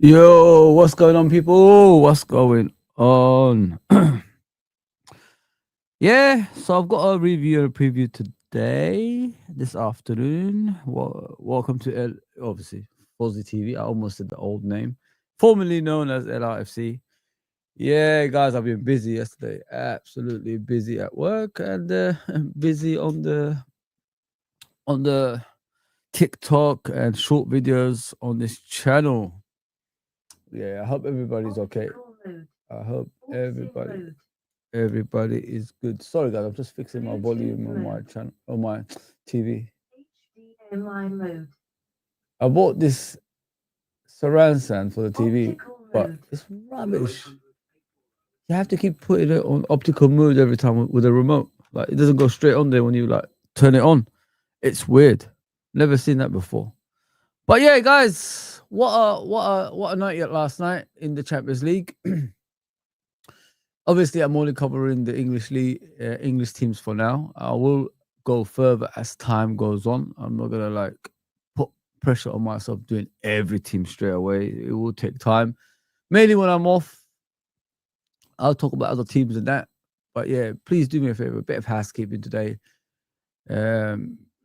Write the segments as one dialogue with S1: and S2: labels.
S1: Yo, what's going on, people? What's going on? Yeah, so I've got a review and a preview today, this afternoon. Welcome to obviously Fuzzy TV. I almost said the old name, formerly known as LRFC. Yeah, guys, I've been busy yesterday. Absolutely busy at work and busy on the TikTok and short videos on this channel. Yeah, I hope everybody's okay. I hope everybody is good. Sorry, guys, I'm just fixing my volume on my channel on my TV. HDMI mode. I bought this surround sound for the TV, but it's rubbish. You have to keep putting it on optical mode every time with a remote. Like it doesn't go straight on there when you like turn it on. It's weird. Never seen that before. But yeah, guys, what a night yet last night in the Champions League. Obviously, I'm only covering the English league, English teams for now. I will go further as time goes on. I'm not gonna like put pressure on myself doing every team straight away. It will take time. Mainly when I'm off, I'll talk about other teams and that. But yeah, please do me a favor, a bit of housekeeping today.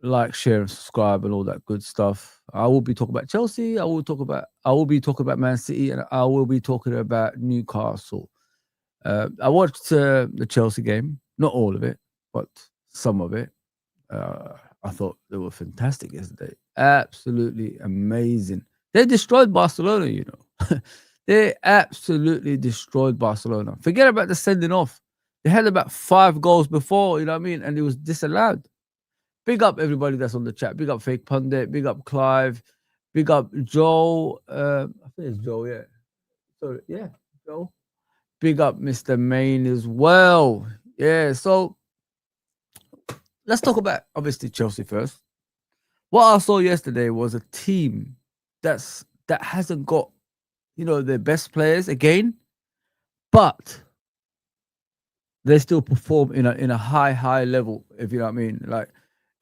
S1: Like, share, and subscribe, and all that good stuff. I will be talking about Chelsea. I will be talking about Man City, and I will be talking about Newcastle. I watched the Chelsea game, not all of it, but some of it. I thought they were fantastic yesterday. Absolutely amazing. They destroyed Barcelona, you know. They absolutely destroyed Barcelona. Forget about the sending off. They had about 5 goals before, you know what I mean? And it was disallowed. Big up everybody that's on the chat. Big up Fake Pundit. Big up Clive. Big up Joel. I think it's Joel, yeah. So, yeah, Joel. Big up Mr. Main as well. Yeah, so let's talk about obviously Chelsea first. What I saw yesterday was a team that hasn't got, you know, their best players again, but they still perform in a high level, if you know what I mean. Like,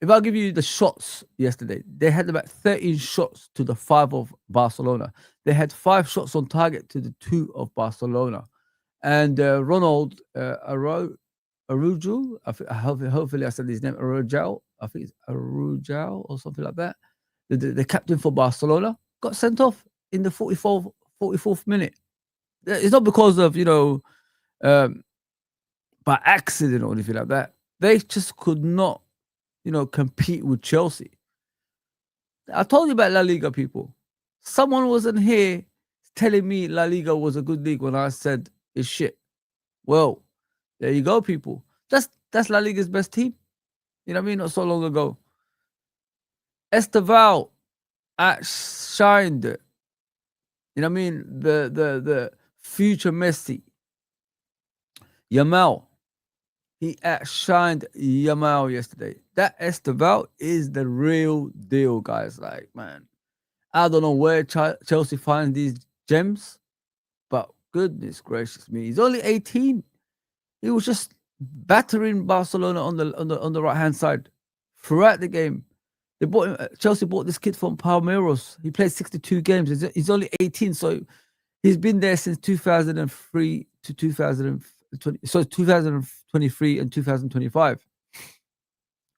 S1: if I give you the shots yesterday, they had about 13 shots to the 5 of Barcelona. They had 5 shots on target to the 2 of Barcelona. And Ronald Arujo, hopefully I said his name, Arujao. I think it's Arujao or something like that. The captain for Barcelona got sent off in the 44th minute. It's not because of, you know, by accident or anything like that. They just could not, you know, compete with Chelsea. I told you about La Liga, people. Someone wasn't here telling me La Liga was a good league when I said it's shit. Well, there you go, people. That's La Liga's best team. You know what I mean? Not so long ago. Esteval outshined, you know what I mean? The future Messi. Yamal. He outshined Yamal yesterday. That Esteval is the real deal, guys. Like, man, I don't know where Chelsea finds these gems, but goodness gracious me, he's only 18. He was just battering Barcelona on the right hand side throughout the game. They bought him, Chelsea bought this kid from Palmeiras. He played 62 games. He's only 18, so he's been there since 2003 to 2020. So 2023 and 2025,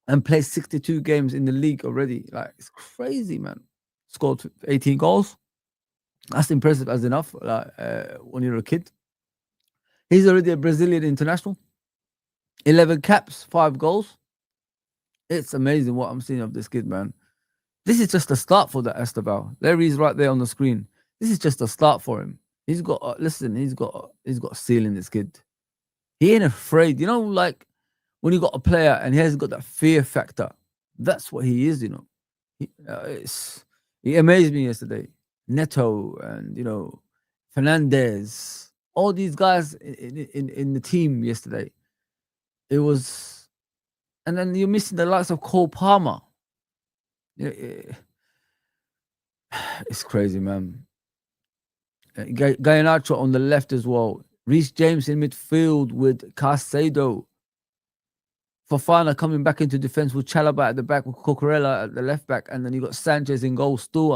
S1: and played 62 games in the league already. Like, it's crazy, man. Scored 18 goals. That's impressive as enough. Like, when you're a kid. He's already a Brazilian international. 11 caps, 5 goals. It's amazing what I'm seeing of this kid, man. This is just a start for that Esteval. There he's right there on the screen. This is just a start for him. He's got listen. He's got a ceiling. This kid. He ain't afraid. You know, like when you got a player and he hasn't got that fear factor. That's what he is. You know, he amazed me yesterday. Neto and, you know, Fernandez, all these guys in the team yesterday. It was, and then you're missing the likes of Cole Palmer. It's crazy, man. Garnacho on the left as well. Reece James in midfield with Caicedo. Fofana coming back into defense with Chalobah at the back, with Cucurella at the left back, and then you got Sanchez in goal. Still,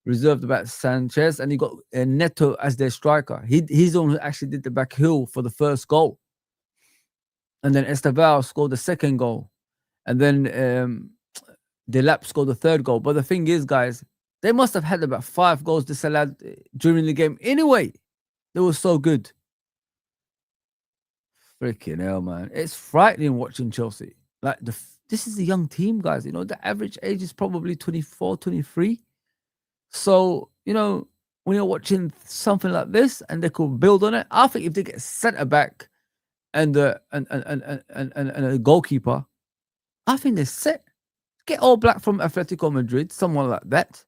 S1: reserved about Sanchez, and he got Neto as their striker. He's the one who actually did the back heel for the first goal. And then Estevao scored the second goal. And then Delap scored the third goal. But the thing is, guys, they must have had about 5 goals disallowed during the game anyway. They were so good. Freaking hell, man. It's frightening watching Chelsea. Like, this is a young team, guys. You know, the average age is probably 24, 23. So, you know, when you're watching something like this and they could build on it, I think if they get centre back and a goalkeeper, I think they're set. Get All Black from Atletico Madrid, someone like that,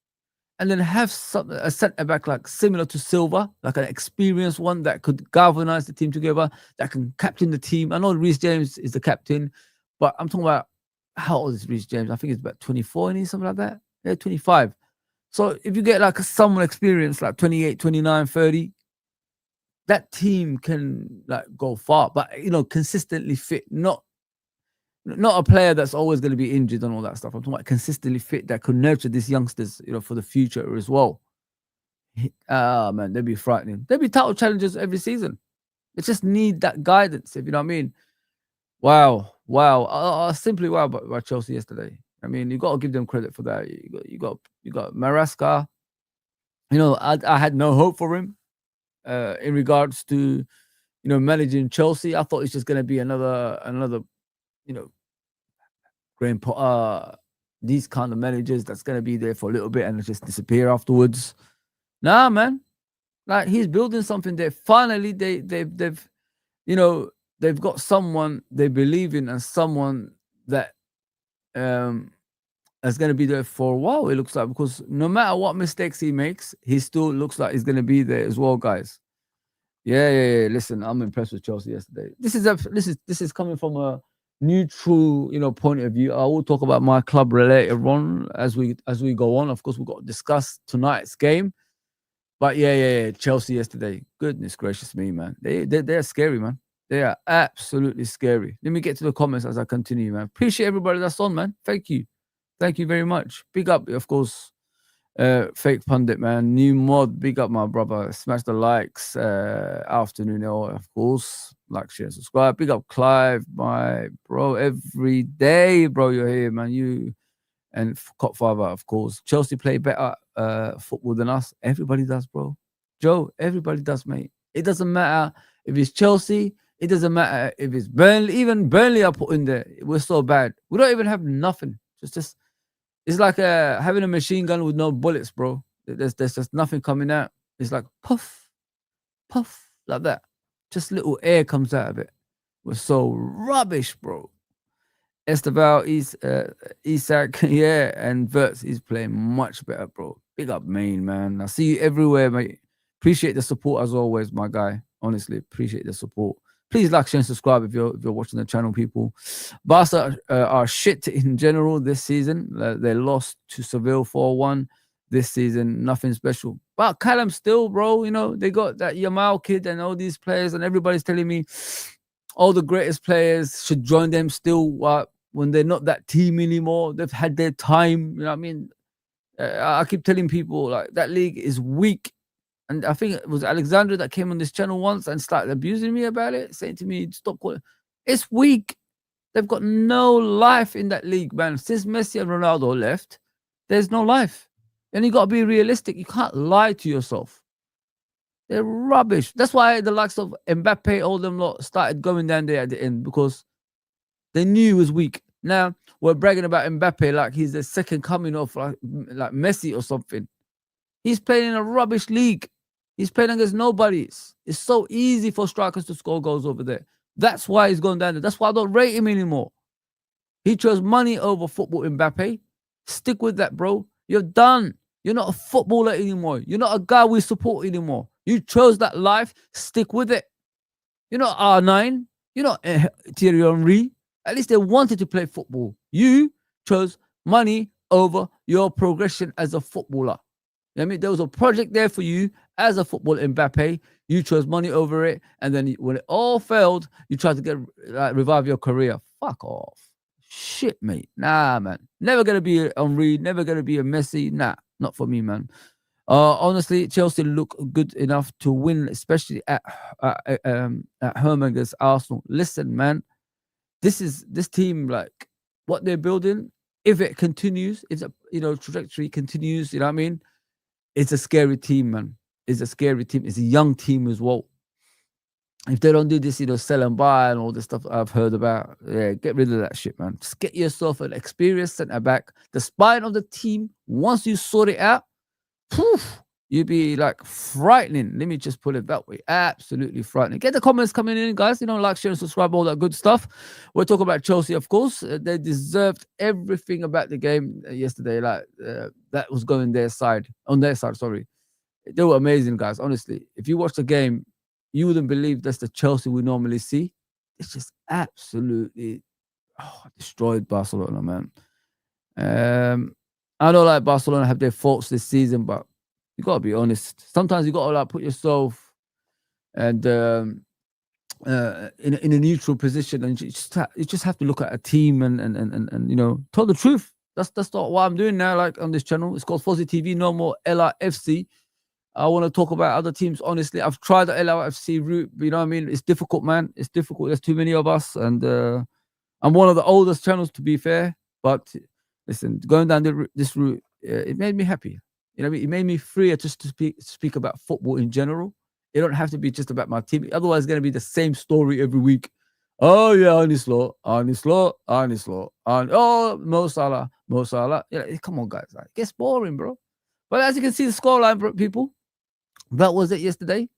S1: and then have a centre back like similar to Silva, like an experienced one that could galvanize the team together, that can captain the team. I know Reece James is the captain, but I'm talking about how old is Reece James? I think it's about 24, and something like that. Yeah, 25. So if you get like someone experienced, like 28, 29, 30, that team can like go far, but you know, consistently fit, not a player that's always going to be injured and all that stuff. I'm talking about consistently fit that could nurture these youngsters, you know, for the future as well. Man, they'd be frightening. They'd be title challengers every season. They just need that guidance, if you know what I mean. Wow. Simply wow by Chelsea yesterday. I mean, you got to give them credit for that. You got Maresca. You know, I had no hope for him in regards to, you know, managing Chelsea. I thought it's just going to be another, you know, Graham Potter, these kind of managers that's going to be there for a little bit and just disappear afterwards. Nah, man. Like, he's building something there. Finally, they've you know, they've got someone they believe in and someone that is going to be there for a while, it looks like, because no matter what mistakes he makes, he still looks like he's going to be there as well, guys. Yeah. Listen, I'm impressed with Chelsea yesterday. This is coming from a neutral, you know, point of view. I will talk about my club later on as we go on. Of course, we've got to discuss tonight's game. But yeah, Chelsea yesterday. Goodness gracious me, man. They're scary, man. They are absolutely scary. Let me get to the comments as I continue, man. Appreciate everybody that's on, man. Thank you very much. Big up, of course. Fake pundit, man. New mod, big up, my brother. Smash the likes. Afternoon, of course. Like, share, subscribe. Big up, Clive, my bro. Every day, bro, you're here, man. You and Cop Father, of course. Chelsea play better football than us. Everybody does, bro. Joe, everybody does, mate. It doesn't matter if it's Chelsea. It doesn't matter if it's Burnley. Even Burnley are put in there. We're so bad. We don't even have nothing. Just it's like having a machine gun with no bullets, bro. There's just nothing coming out. It's like puff, puff, like that. Just little air comes out of it. We're so rubbish, bro. Estevao, Isak, yeah, and Verts, he's playing much better, bro. Big up, Main, man. I see you everywhere, mate. Appreciate the support as always, my guy. Honestly, appreciate the support. Please like, share, and subscribe if you're watching the channel, people. Barca are shit in general this season. They lost to Seville 4-1 this season. Nothing special. But Callum still, bro, you know, they got that Yamal kid and all these players, and everybody's telling me all the greatest players should join them still when they're not that team anymore. They've had their time. You know what I mean? I keep telling people, like, that league is weak. And I think it was Alexandra that came on this channel once and started abusing me about it, saying to me, stop calling. It's weak. They've got no life in that league, man. Since Messi and Ronaldo left, there's no life. And you got to be realistic. You can't lie to yourself. They're rubbish. That's why the likes of Mbappe, all them lot, started going down there at the end, because they knew he was weak. Now, we're bragging about Mbappe like he's the second coming of like Messi or something. He's playing in a rubbish league. He's playing against nobodies. It's so easy for strikers to score goals over there. That's why he's going down there. That's why I don't rate him anymore. He chose money over football, Mbappe. Stick with that, bro. You're done. You're not a footballer anymore. You're not a guy we support anymore. You chose that life. Stick with it. You're not R9. You're not Thierry Henry. At least they wanted to play football. You chose money over your progression as a footballer. I mean, there was a project there for you as a footballer, Mbappe. You chose money over it, and then when it all failed, you tried to revive your career. Fuck off. Shit, mate. Nah, man. Never gonna be a Henry. Never gonna be a Messi. Nah, not for me, man. Honestly, Chelsea look good enough to win, especially at home against Arsenal. Listen, man, this team, like what they're building. If it continues, if the trajectory continues, you know what I mean. It's a scary team, man. It's a scary team. It's a young team as well. If they don't do this, sell and buy and all this stuff I've heard about, yeah, get rid of that shit, man. Just get yourself an experienced centre back. The spine of the team, once you sort it out, poof, you'd be like frightening. Let me just put it that way. Absolutely frightening. Get the comments coming in, guys. Like, share, and subscribe, all that good stuff. We're talking about Chelsea, of course. They deserved everything about the game yesterday. Like that was going on their side. Sorry, they were amazing, guys. Honestly, if you watch the game, you wouldn't believe that's the Chelsea we normally see. It's just absolutely destroyed Barcelona, man. I know like Barcelona have their faults this season, but you gotta be honest. Sometimes you gotta like put yourself and in a neutral position, and you just have to look at a team and tell the truth. That's not what I'm doing now. Like on this channel, it's called Fozzy TV. No more LIFC. I want to talk about other teams. Honestly, I've tried the LIFC route, but you know what I mean. It's difficult, man. It's difficult. There's too many of us, and I'm one of the oldest channels, to be fair. But listen, going down this route, it made me happy. It made me freer just to speak about football in general. It don't have to be just about my team. Otherwise, it's going to be the same story every week. Oh, yeah, Arne Slot. Oh, Mo Salah. Come on, guys. Like, it gets boring, bro. But as you can see, the scoreline, people, that was it yesterday.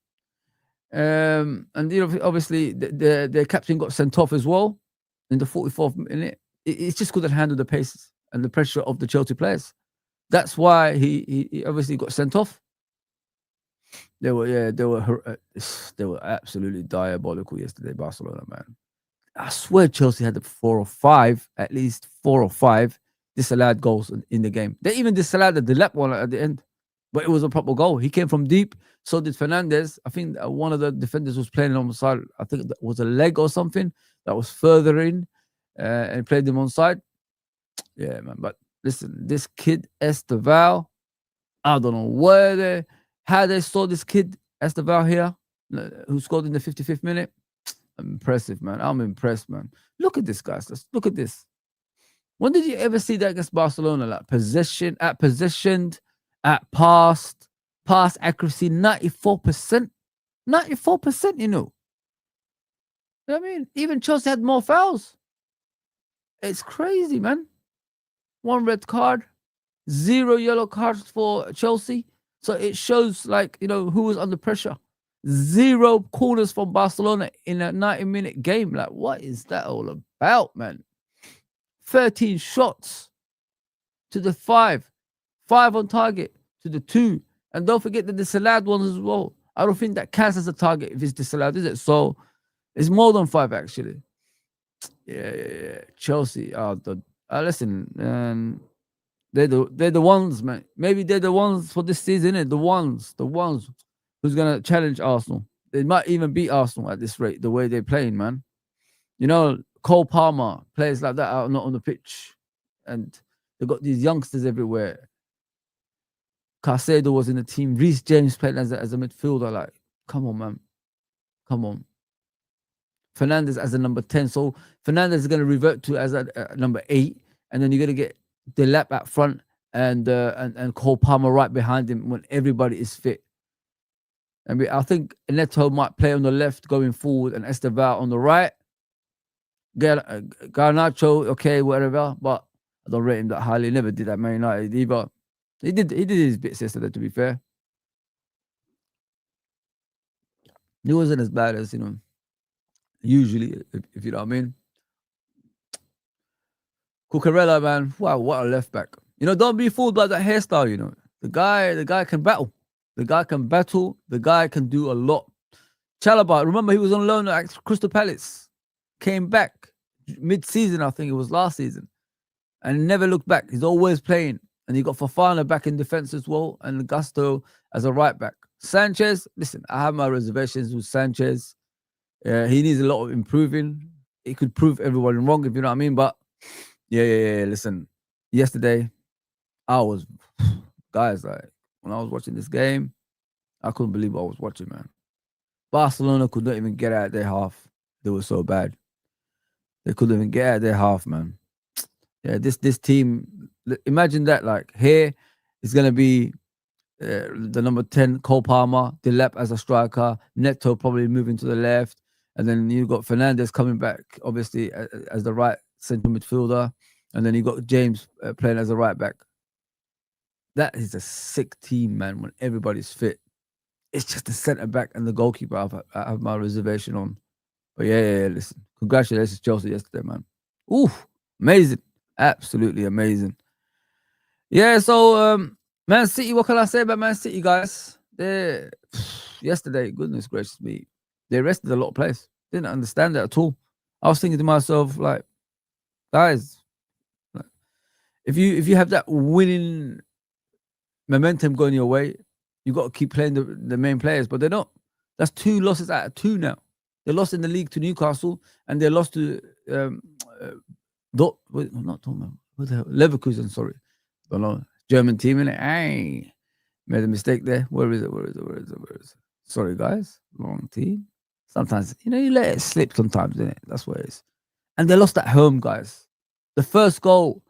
S1: And obviously, the captain got sent off as well in the 44th minute. It's just couldn't handle the pace and the pressure of the Chelsea players. That's why he obviously got sent off. They were absolutely diabolical yesterday, Barcelona, man. I swear Chelsea had at least four or five disallowed goals in the game. They even disallowed the lap one at the end, but it was a proper goal. He came from deep. So did Fernandes. I think one of the defenders was playing on the side. I think that was a leg or something that was further in and played him on side. Yeah, man. But listen, this kid Esteval, I don't know how they saw this kid Esteval here, who scored in the 55th minute. Impressive, man. I'm impressed, man. Look at this, guys. Let's look at this. When did you ever see that against Barcelona? Like positioned, at pass accuracy, 94%. 94%, You know what I mean? Even Chelsea had more fouls. It's crazy, man. 1 red card, 0 yellow cards for Chelsea. So it shows, like, who was under pressure. 0 corners from Barcelona in a 90-minute game. Like, what is that all about, man? 13 shots to the 5 on target to the 2. And don't forget the disallowed ones as well. I don't think that counts as a target if it's disallowed, is it? So it's more than 5, actually. Yeah. Chelsea. Listen, they're the ones, man. Maybe they're the ones for this season, innit? The ones who's gonna challenge Arsenal. They might even beat Arsenal at this rate, the way they're playing, man. Cole Palmer, players like that are not on the pitch, and they've got these youngsters everywhere. Caicedo was in the team. Reece James played as a midfielder. Like, come on, man. Come on. Fernandes as a number 10. So Fernandes is going to revert to as a number 8, and then you're going to get Delap at front and Cole Palmer right behind him when everybody is fit. I think Neto might play on the left going forward and Esteval on the right. Garnacho, okay, whatever, but I don't rate him that highly. Never did that Man United either. He did his bits yesterday, to be fair. He wasn't as bad as, usually, if you know what I mean. Cucurella, man, wow, what a left back. Don't be fooled by that hairstyle, The guy can battle. The guy can battle. The guy can do a lot. Chalobah, remember he was on loan at Crystal Palace. Came back mid-season, I think it was last season. And never looked back. He's always playing. And you got Fofana back in defense as well. And Gusto as a right back. Sanchez, listen, I have my reservations with Sanchez. He needs a lot of improving. He could prove everyone wrong, if you know what I mean. But yeah. Listen, yesterday, guys, like, when I was watching this game, I couldn't believe what I was watching, man. Barcelona could not even get out their half. They were so bad. They couldn't even get out their half, man. Yeah, this team. Imagine that. Like here, it's gonna be the number 10 Cole Palmer, Delap as a striker, Neto probably moving to the left, and then you got Fernandez coming back, obviously as the right central midfielder, and then you got James playing as a right back. That is a sick team, man. When everybody's fit, it's just the centre back and the goalkeeper I have my reservation on. But yeah, listen, congratulations Chelsea yesterday, man. Ooh, amazing, absolutely amazing. Yeah, so Man City, what can I say about Man City, guys? They yesterday, goodness gracious me, they rested a lot of players. Didn't understand that at all. I was thinking to myself, like, guys, if you have that winning momentum going your way, you got to keep playing the main players, but they're not. That's 2 losses out of 2 now. They lost in the league to Newcastle, and they lost to not Dortmund. What the hell? Leverkusen, sorry. Don't know. German team, innit? Hey, made a mistake there. Where is it? Sorry, guys. Wrong team. Sometimes, you let it slip sometimes, innit? That's what it is. And they lost at home, guys. The first goal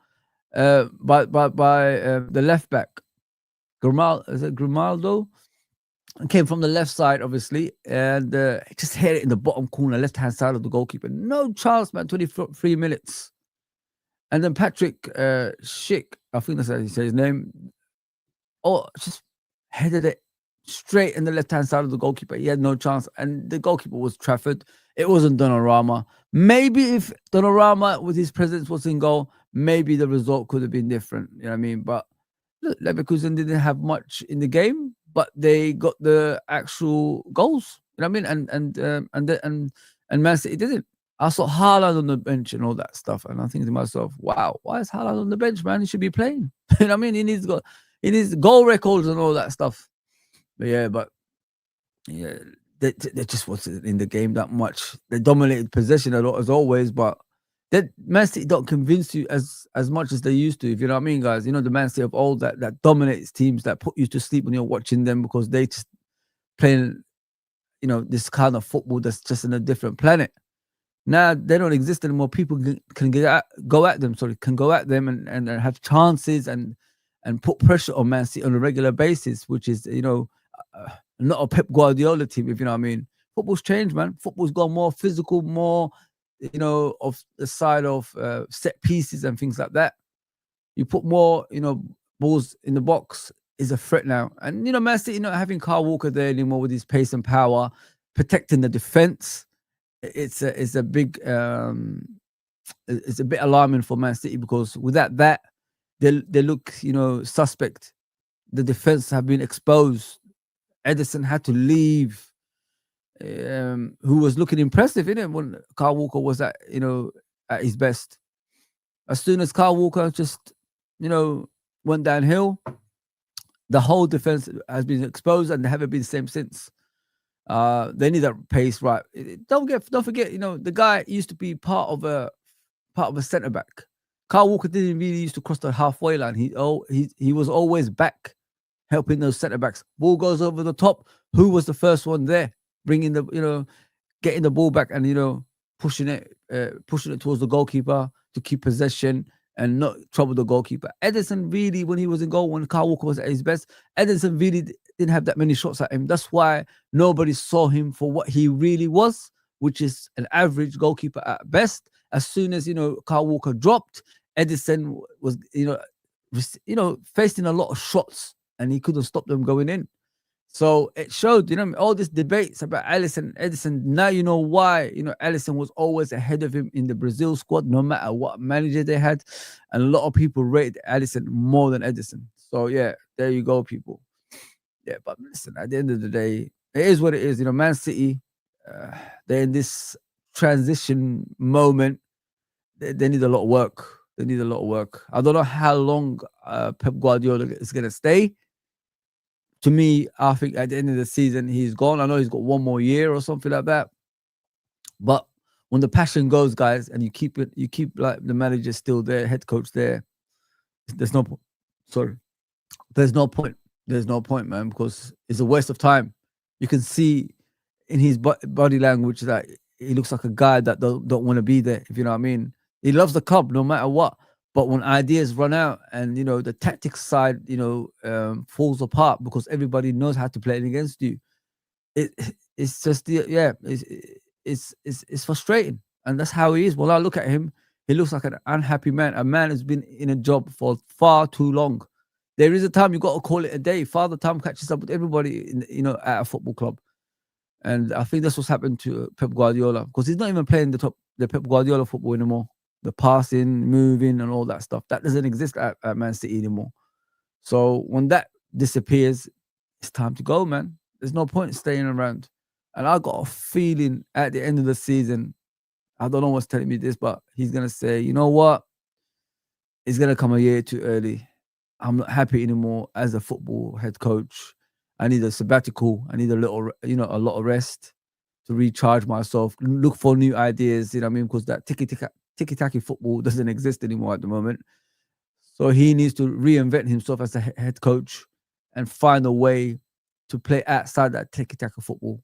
S1: by the left back, Grimaldo? Came from the left side, obviously, and just hit it in the bottom corner, left-hand side of the goalkeeper. No chance, man. 23 minutes. And then Patrick Schick, I think that's how you say his name, just headed it straight in the left-hand side of the goalkeeper. He had no chance. And the goalkeeper was Trafford. It wasn't Donnarumma. Maybe if Donnarumma with his presence was in goal, maybe the result could have been different. You know what I mean? But look, Leverkusen didn't have much in the game, but they got the actual goals. You know what I mean? And Man City didn't. I saw Haaland on the bench and all that stuff, and I'm thinking to myself, "Wow, why is Haaland on the bench, man? He should be playing." You know what I mean? He needs goal records and all that stuff. But yeah, they just wasn't in the game that much. They dominated possession a lot as always, but that Man City don't convince you as much as they used to. If you know what I mean, guys. You know the Man City of old that dominates teams, that put you to sleep when you're watching them because they just playing, this kind of football that's just in a different planet. Now they don't exist anymore. People can go at them and have chances and put pressure on Man City on a regular basis, which is not a Pep Guardiola team, if you know what I mean. Football's changed, man. Football's gone more physical, more of the side of set pieces and things like that. You put more balls in the box is a threat now, and Man City not having Kyle Walker there anymore with his pace and power, protecting the defense. It's a big it's a bit alarming for Man City because without that they look suspect. The defense have been exposed. Ederson had to leave, who was looking impressive when Kyle Walker was at his best. As soon as Kyle Walker just went downhill, the whole defense has been exposed and they haven't been the same since. They need that pace, right? Don't forget, the guy used to be part of a centre back. Kyle Walker didn't really used to cross the halfway line. He was always back, helping those centre backs. Ball goes over the top. Who was the first one there, bringing getting the ball back and pushing it towards the goalkeeper to keep possession and not trouble the goalkeeper. Ederson really, when he was in goal, when Kyle Walker was at his best, Ederson really didn't have that many shots at him. That's why nobody saw him for what he really was, which is an average goalkeeper at best. As soon as Kyle Walker dropped, Ederson was facing a lot of shots and he couldn't stop them going in. So it showed, all these debates about Alisson, Ederson. Now you know why, Alisson was always ahead of him in the Brazil squad, no matter what manager they had. And a lot of people rated Alisson more than Ederson. So yeah, there you go, people. Yeah, but listen, at the end of the day, it is what it is. Man City, they're in this transition moment. They need a lot of work. I don't know how long Pep Guardiola is going to stay. To me, I think at the end of the season, he's gone. I know he's got one more year or something like that. But when the passion goes, guys, and you keep like the manager still there, head coach there, there's no point. Sorry. There's no point. there's no point, man, because it's a waste of time. You can see in his body language that he looks like a guy that don't want to be there, if you know what I mean. He loves the club no matter what. But when ideas run out and, you know, the tactics side, you know, falls apart because everybody knows how to play it against you, it's just it's frustrating, and that's how he is. When I look at him, he looks like an unhappy man. A man who's been in a job for far too long. There is a time you got to call it a day. Father Time catches up with everybody, you know, at a football club, and I think that's what's happened to Pep Guardiola, because he's not even playing the Pep Guardiola football anymore. The passing, moving, and all that stuff that doesn't exist at Man City anymore. So when that disappears, it's time to go, man. There's no point staying around. And I got a feeling at the end of the season, I don't know what's telling me this, but he's going to say, you know what? It's going to come a year too early. I'm not happy anymore as a football head coach. I need a sabbatical. I need a little, you know, a lot of rest to recharge myself, look for new ideas, you know what I mean? Because that tiki-taka football doesn't exist anymore at the moment. So he needs to reinvent himself as a head coach and find a way to play outside that tiki-taka football,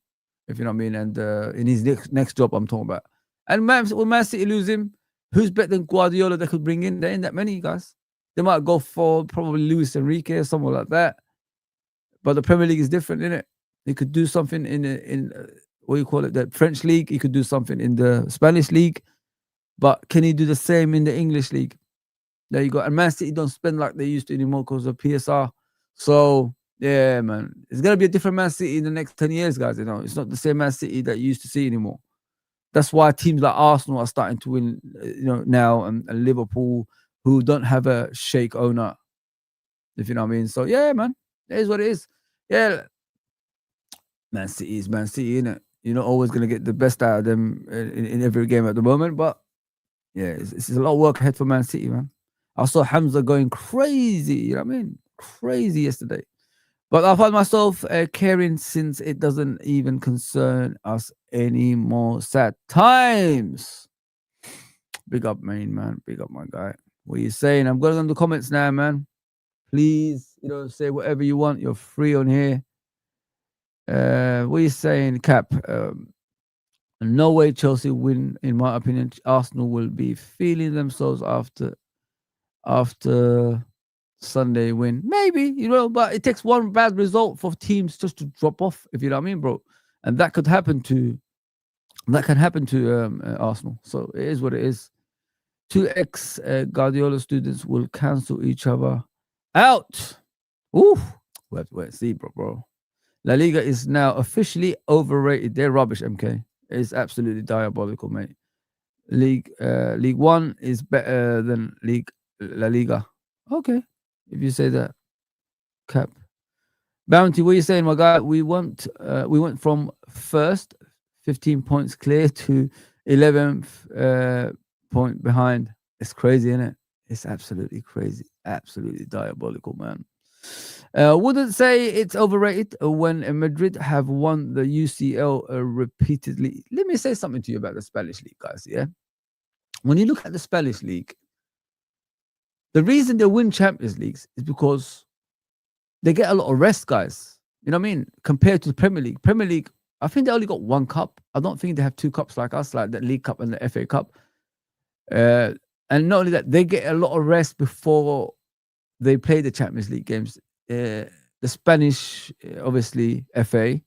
S1: if you know what I mean. And in his next job, I'm talking about. And when Man City lose him, who's better than Guardiola they could bring in? There ain't that many guys. They might go for probably Luis Enrique or someone like that. But the Premier League is different, isn't it? He could do something in what do you call it, the French league. He could do something in the Spanish league. But can he do the same in the English league? There you go. And Man City don't spend like they used to anymore because of PSR. So, yeah, man. It's going to be a different Man City in the next 10 years, guys. You know, it's not the same Man City that you used to see anymore. That's why teams like Arsenal are starting to win, you know, now, and Liverpool, who don't have a shake owner, if you know what I mean. So, yeah, man. It is what it is. Yeah. Man City is Man City, innit? You're not always going to get the best out of them in every game at the moment. But, yeah, it's a lot of work ahead for Man City, man. I saw Hamza going crazy, you know what I mean? Crazy yesterday. But I find myself caring since it doesn't even concern us anymore. Sad times. Big up, man. Big up, my guy. What are you saying? I'm going on the comments now, man. Please, you know, say whatever you want. You're free on here. What are you saying, Cap? No way Chelsea win, in my opinion. Arsenal will be feeling themselves after Sunday win. Maybe, you know, but it takes one bad result for teams just to drop off, if you know what I mean, bro. And that could happen to Arsenal. So it is what it is. 2 ex Guardiola students will cancel each other out. Ooh, let's see, bro. La Liga is now officially overrated. They're rubbish, MK. It's absolutely diabolical, mate. League One is better than La Liga. Okay, if you say that. Cap. Bounty, what are you saying, my guy? We went from first, 15 points clear, to 11th point behind. It's crazy, isn't it? It's absolutely crazy. Absolutely diabolical, man. Wouldn't say it's overrated when Madrid have won the UCL repeatedly. Let me say something to you about the Spanish league, guys. Yeah, when you look at the Spanish league, the reason they win Champions Leagues is because they get a lot of rest, guys. You know what I mean? Compared to the Premier League. Premier League, I think they only got 1 cup. I don't think they have 2 cups like us, like the League Cup and the FA Cup. And not only that, they get a lot of rest before they play the Champions League games. The Spanish, obviously, FA,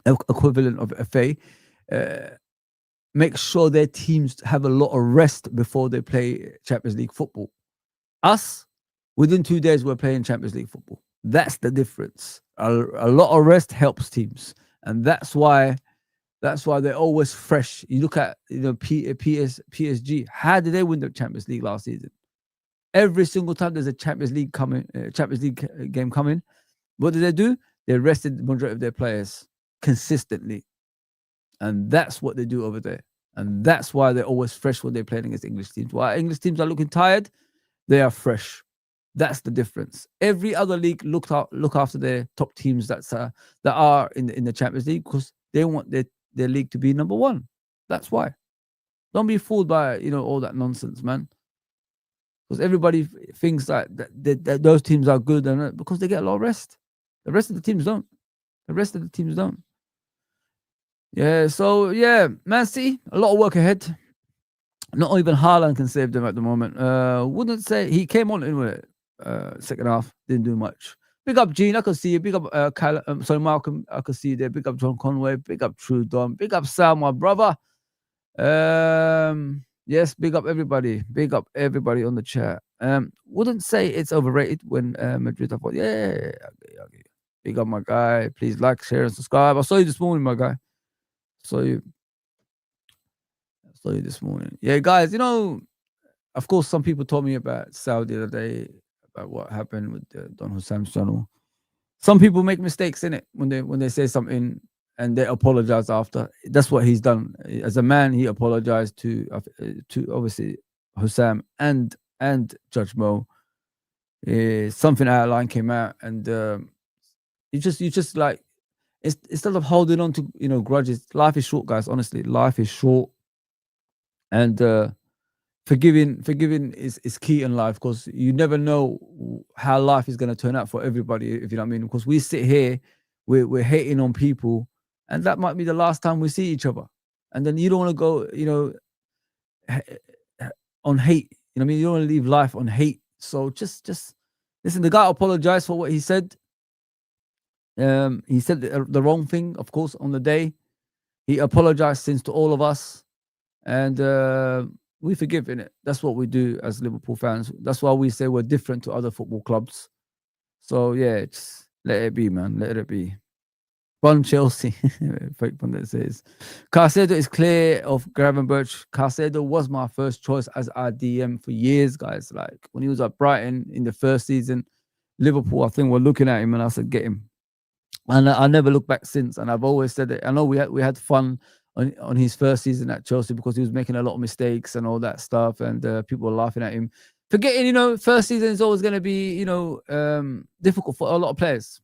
S1: equivalent of FA, make sure their teams have a lot of rest before they play Champions League football. Us, within 2 days, we're playing Champions League football. That's the difference. A lot of rest helps teams, and that's why they're always fresh. You look at, you know, PSG. How did they win the Champions League last season? Every single time there's a Champions League game coming, what do? They rested the majority of their players consistently, and that's what they do over there. And that's why they're always fresh when they're playing against English teams. While English teams are looking tired, they are fresh. That's the difference. Every other league look after their top teams that are in the Champions League, because they want their league to be number 1. That's why. Don't be fooled by, you know, all that nonsense, man. because everybody thinks that those teams are good, and because they get a lot of rest. The rest of the teams don't. The rest of the teams don't. Yeah, so yeah, Man City, a lot of work ahead. Not even Haaland can save them at the moment. Wouldn't say he came on anyway. Second half, didn't do much. Big up Gene, I could see you. Big up Malcolm, I could see you there. Big up John Conway. Big up Trudon. Big up Sam, my brother. Yes, big up everybody. Big up everybody on the chat. Wouldn't say it's overrated when Madrid. I thought, yeah, okay. Big up my guy. Please like, share, and subscribe. I saw you this morning, my guy. Saw you this morning. Yeah, guys, you know, of course, some people told me about Saudi the other day, about what happened with Don Hussam's channel. Some people make mistakes in it when they say something and they apologize after. That's what he's done. As a man, he apologized to obviously Hussam and Judge Mo. Something out of line came out, and you just like, instead of holding on to, you know, grudges. Life is short, guys. Honestly, life is short, and forgiving is key in life, because you never know how life is going to turn out for everybody, if you know what I mean. Because we sit here, we're hating on people, and that might be the last time we see each other, and then you don't want to go, you know, on hate. You know what I mean? You don't want to leave life on hate. So just listen. The guy apologized for what he said. He said the wrong thing, of course, on the day. He apologized since to all of us, and we forgive in it. That's what we do as Liverpool fans. That's why we say we're different to other football clubs. So yeah, just let it be, man. Let it be. Bun Chelsea. Fake pun that says Caicedo is clear of Gravenberch. Caicedo was my first choice as our DM for years, guys. Like when he was at Brighton in the first season, Liverpool, I think we're looking at him, and I said, get him. And I never looked back since. And I've always said it. I know we had fun on his first season at Chelsea because he was making a lot of mistakes and all that stuff, and people were laughing at him. Forgetting, you know, first season is always going to be, you know, difficult for a lot of players.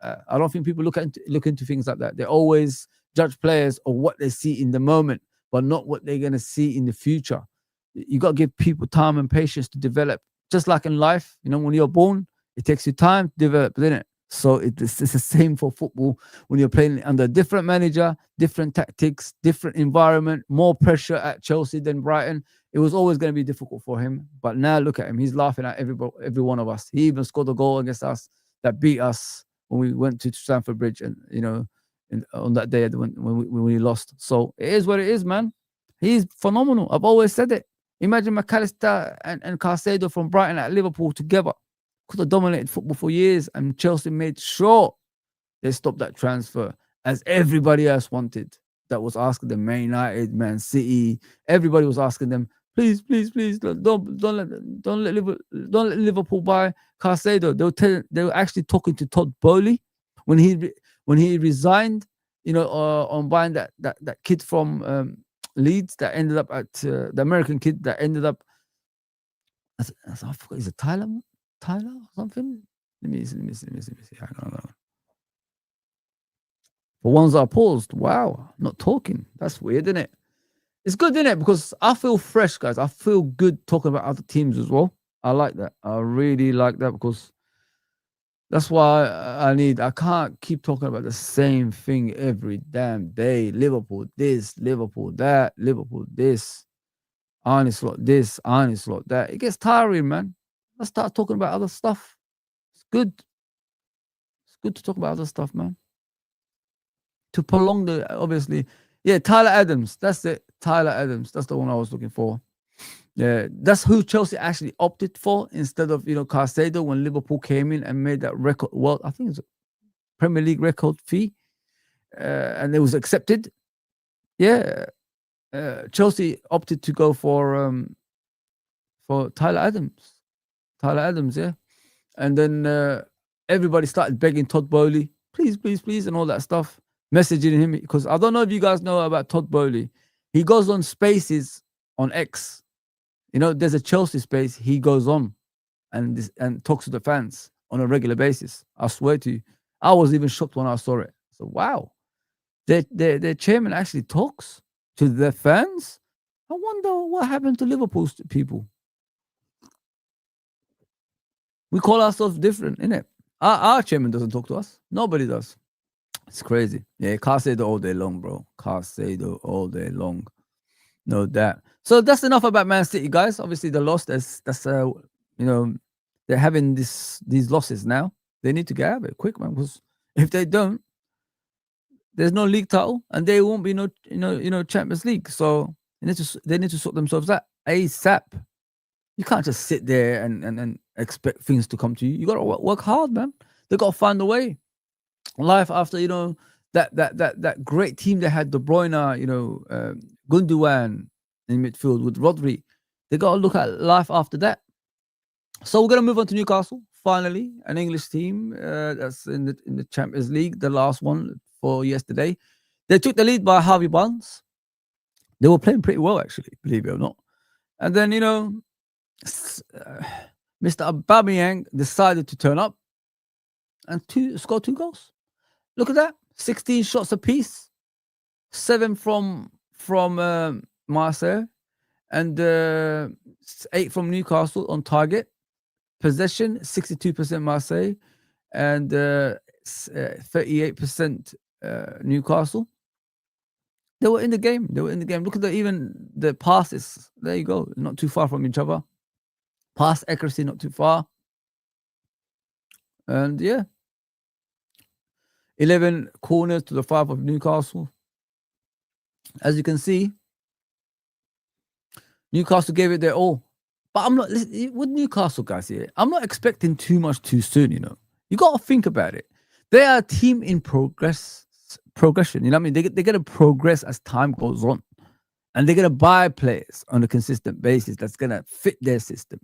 S1: I don't think people look into things like that. They always judge players on what they see in the moment, but not what they're going to see in the future. You got to give people time and patience to develop. Just like in life, you know, when you're born, it takes you time to develop, doesn't it? So it's the same for football. When you're playing under a different manager, different tactics, different environment, more pressure at Chelsea than Brighton, it was always going to be difficult for him. But now look at him. He's laughing at every one of us. He even scored a goal against us that beat us when we went to Stamford Bridge, and, you know, on that day when we lost. So it is what it is, man. He's phenomenal. I've always said it. Imagine McAllister and Caicedo from Brighton at Liverpool together. Could have dominated football for years, and Chelsea made sure they stopped that transfer, as everybody else wanted. That was asking them, Man United, Man City, everybody was asking them, please, don't let Liverpool buy Caicedo. They were actually talking to Todd Bowley when he resigned, you know, on buying that kid from Leeds that ended up at the American kid that ended up. I forgot. Is it Tyler or something? Let me see. Hang on. For ones that are paused, wow, not talking. That's weird, isn't it? It's good, isn't it? Because I feel fresh, guys. I feel good talking about other teams as well. I like that. I really like that, because that's why I can't keep talking about the same thing every damn day. Liverpool this, Liverpool that, Liverpool this, Arne Slot this, Arne Slot that. It gets tiring, man. Let's start talking about other stuff. It's good. It's good to talk about other stuff, man. To prolong the, obviously, yeah, Tyler Adams. That's it. Tyler Adams. That's the one I was looking for. Yeah, that's who Chelsea actually opted for instead of, you know, Caicedo when Liverpool came in and made that record. Well, I think it's a Premier League record fee, and it was accepted. Yeah, Chelsea opted to go for Tyler Adams. Tyler Adams, yeah. And then everybody started begging Todd Bowley, please, and all that stuff, messaging him, because I don't know if you guys know about Todd Bowley. He goes on Spaces on X. You know, there's a Chelsea space. He goes on and talks to the fans on a regular basis. I swear to you, I was even shocked when I saw it. So wow, their chairman actually talks to their fans. I wonder what happened to Liverpool's people. We call ourselves different, innit? Our chairman doesn't talk to us. Nobody does. It's crazy. Yeah, Caicedo all day long, bro. Caicedo all day long. No doubt. So that's enough about Man City, guys. Obviously, the loss. That's they're having these losses now. They need to get out of it quick, man. Because if they don't, there's no league title, and there won't be no Champions League. So they need to sort themselves out ASAP. You can't just sit there and expect things to come to you. You got to work hard, man. They got to find a way. Life after that great team they had, De Bruyne, Gundogan in midfield with Rodri. They got to look at life after that. So we're gonna move on to Newcastle. Finally, an English team that's in the Champions League, the last one for yesterday. They took the lead by Harvey Barnes. They were playing pretty well, actually, believe it or not. And then Mr. Aubameyang decided to turn up and score 2 goals. Look at that. 16 shots apiece. 7 from Marseille and 8 from Newcastle on target. Possession, 62% Marseille and 38% Newcastle. They were in the game. Look at even the passes. There you go. Not too far from each other. Pass accuracy, not too far. And yeah. 11 corners to the 5 of Newcastle. As you can see, Newcastle gave it their all. But I'm not, with Newcastle guys here, I'm not expecting too much too soon, You got to think about it. They are a team in progression, you know what I mean? They're going to progress as time goes on. And they're going to buy players on a consistent basis that's going to fit their system.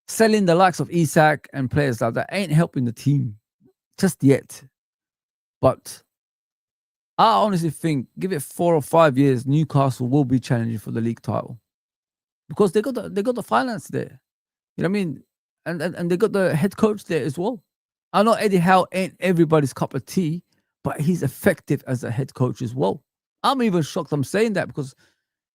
S1: Selling the likes of Isak and players like that ain't helping the team just yet. But I honestly think, give it 4 or 5 years, Newcastle will be challenging for the league title because they got the finance there. You know what I mean? And they got the head coach there as well. I know Eddie Howe ain't everybody's cup of tea, but he's effective as a head coach as well. I'm even shocked I'm saying that because,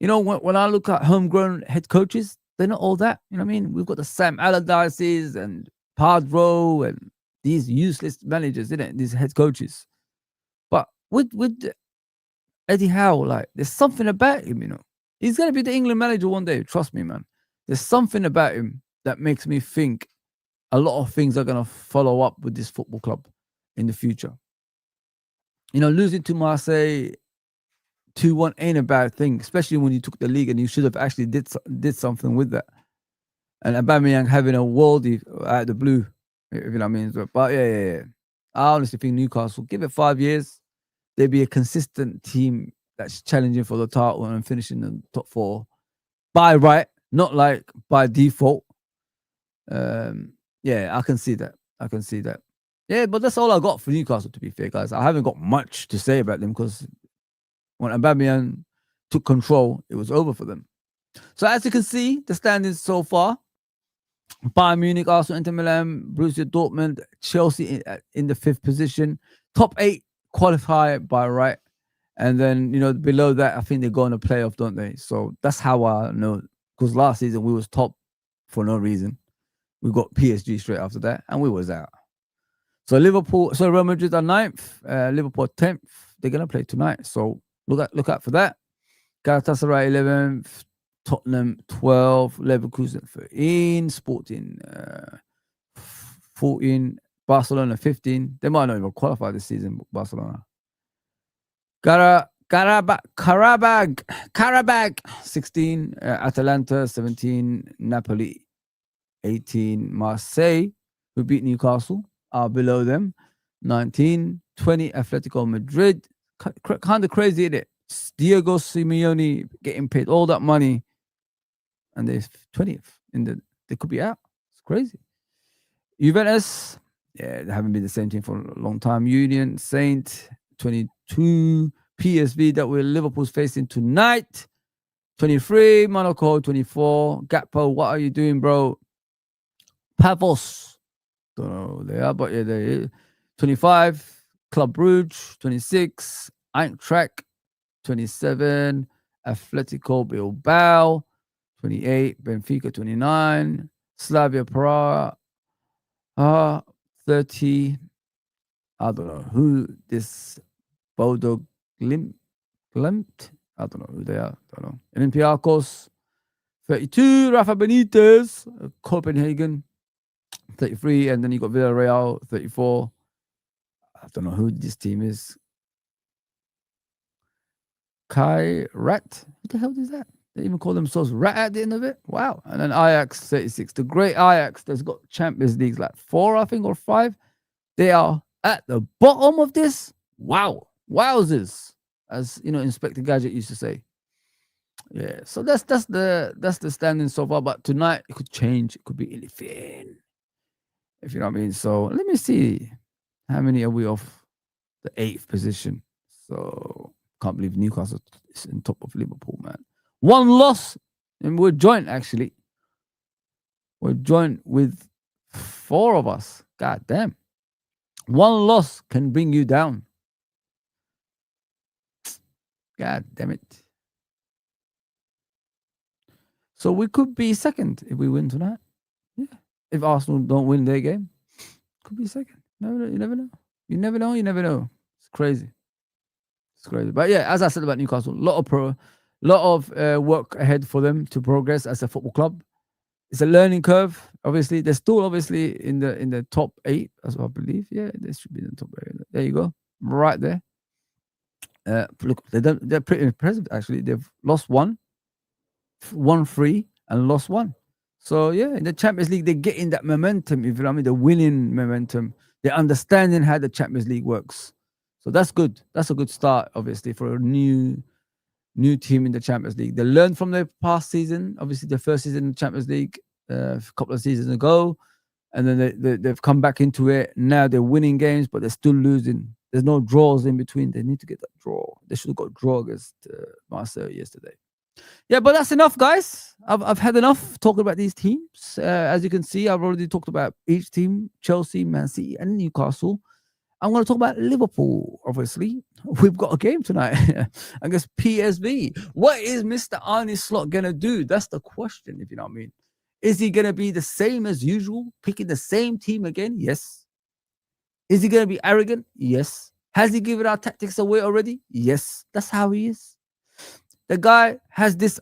S1: when I look at homegrown head coaches, they're not all that. You know what I mean? We've got the Sam Allardyces and Padro and these useless managers, isn't it? These head coaches. But with Eddie Howe, there's something about him, He's going to be the England manager one day. Trust me, man. There's something about him that makes me think a lot of things are going to follow up with this football club in the future. Losing to Marseille 2-1 ain't a bad thing, especially when you took the league and you should have actually did something with that. And Aubameyang having a worldie out of the blue, if you know what I mean. But yeah. I honestly think Newcastle, give it 5 years, they'll be a consistent team that's challenging for the title and finishing in the top 4 by right, not by default. Yeah, I can see that. Yeah, but that's all I got for Newcastle, to be fair, guys. I haven't got much to say about them because when Aubameyang took control, it was over for them. So as you can see, the standings so far: Bayern Munich, Arsenal, Inter Milan, Borussia Dortmund, Chelsea in the 5th position. Top 8 qualify by right. And then, below that, I think they go on a playoff, don't they? So that's how I know. Because last season, we was top for no reason. We got PSG straight after that, and we was out. So Real Madrid are 9th, Liverpool 10th. They're going to play tonight. So look out for that. Galatasaray 11th, Tottenham 12, Leverkusen 13, Sporting 14, Barcelona 15. They might not even qualify this season, Barcelona. Karabag 16, Atalanta 17, Napoli 18, Marseille, who beat Newcastle, are below them, 19, 20, Atletico Madrid. Kind of crazy, isn't it? Diego Simeone getting paid all that money, and they're 20th. They could be out. It's crazy. Juventus, yeah, they haven't been the same team for a long time. Union Saint 22, PSV that we're Liverpool's facing tonight, 23, Monaco 24, Gakpo, what are you doing, bro? Pavos, don't know who they are, but yeah, they 25, Club Brugge 26, Eintracht 27, Atletico Bilbao 28, Benfica 29, Slavia Prague 30. I don't know who this Bodo Glimt. I don't know who they are. I don't know. Olympiacos. 32. Rafa Benitez. Copenhagen. 33. And then you got Villarreal. 34. I don't know who this team is. Kai Rat. Who the hell is that? They even call themselves Rat at the end of it. Wow. And then Ajax 36. The great Ajax that's got Champions Leagues like 4, I think, or 5. They are at the bottom of this. Wow. Wowzers. As you know, Inspector Gadget used to say. Yeah. So that's the standing so far. But tonight it could change. It could be anything. If you know what I mean. So let me see. How many are we off the 8th position? So can't believe Newcastle is in top of Liverpool, man. 1 loss, and we're joint actually. We're joint with 4 of us. God damn. 1 loss can bring you down. God damn it. So we could be second if we win tonight. Yeah. If Arsenal don't win their game, could be second. You never know. You never know. You never know. It's crazy. It's crazy. But yeah, as I said about Newcastle, a lot of work ahead for them to progress as a football club. It's a learning curve. Obviously, they're still obviously in the top 8, as I believe. Yeah, they should be in the top 8. There you go, right there. Look, they're pretty impressive actually. They've lost 1, won 3, and lost 1. So yeah, in the Champions League, they're getting that momentum. If you know what I mean, the winning momentum. They're understanding how the Champions League works. So that's good. That's a good start, obviously, for a new team in the Champions League. They learned from their past season, obviously their first season in the Champions League a couple of seasons ago, and then they've come back into it. Now they're winning games, but they're still losing. There's no draws in between. They need to get that draw. They should have got a draw against Marseille yesterday. Yeah, but that's enough, guys. I've had enough talking about these teams. As you can see, I've already talked about each team: Chelsea, Man City, and Newcastle. I'm going to talk about Liverpool, obviously. We've got a game tonight against PSV. What is Mr. Arne Slot going to do? That's the question, if you know what I mean. Is he going to be the same as usual, picking the same team again? Yes. Is he going to be arrogant? Yes. Has he given our tactics away already? Yes. That's how he is. The guy has this,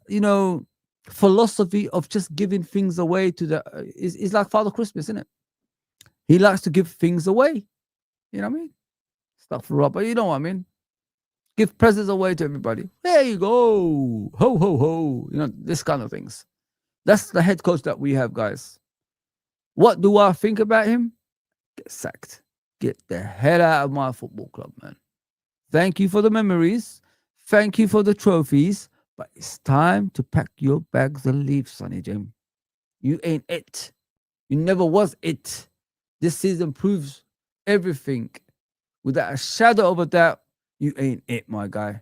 S1: philosophy of just giving things away to the... It's like Father Christmas, isn't it? He likes to give things away. You know what I mean? Stuff for up, but you know what I mean? Give presents away to everybody. There you go. Ho, ho, ho. You know, this kind of things. That's the head coach that we have, guys. What do I think about him? Get sacked. Get the hell out of my football club, man. Thank you for the memories. Thank you for the trophies. But it's time to pack your bags and leave, Sonny Jim. You ain't it. You never was it. This season proves everything. Without a shadow of a doubt, you ain't it, my guy.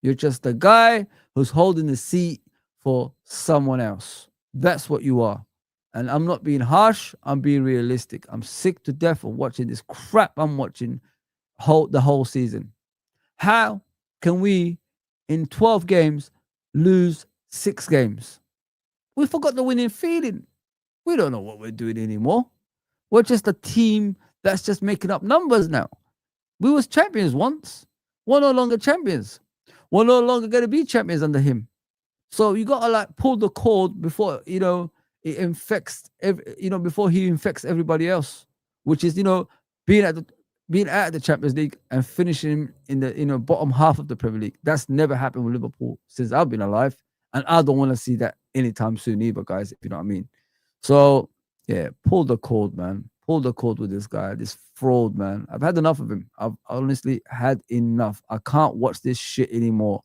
S1: You're just a guy who's holding the seat for someone else. That's what you are. And I'm not being harsh. I'm being realistic. I'm sick to death of watching this crap I'm watching the whole season. How can we, in 12 games, lose 6 games? We forgot the winning feeling. We don't know what we're doing anymore. We're just a team that's just making up numbers now. We was champions once. We're no longer champions. We're no longer going to be champions under him. So you got to pull the cord before, it infects, before he infects everybody else, which is, being out of the Champions League and finishing in the, bottom half of the Premier League. That's never happened with Liverpool since I've been alive. And I don't want to see that anytime soon either, guys, if you know what I mean. So, yeah, pull the cord, man. Pull the cord with this guy, this fraud, man. I've had enough of him. I've honestly had enough. I can't watch this shit anymore.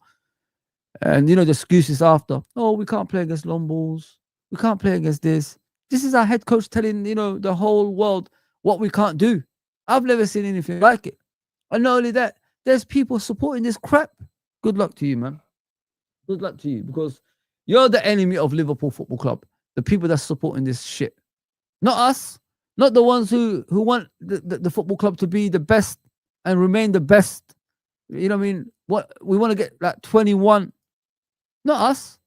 S1: And, the excuses after, oh, we can't play against long balls. We can't play against this. This is our head coach telling, the whole world what we can't do. I've never seen anything like it. And not only that, there's people supporting this crap. Good luck to you, man. Good luck to you, because you're the enemy of Liverpool Football Club. The people that's supporting this shit. Not us. Not the ones who want the football club to be the best and remain the best. You know what I mean? What we want to get 21. Not us.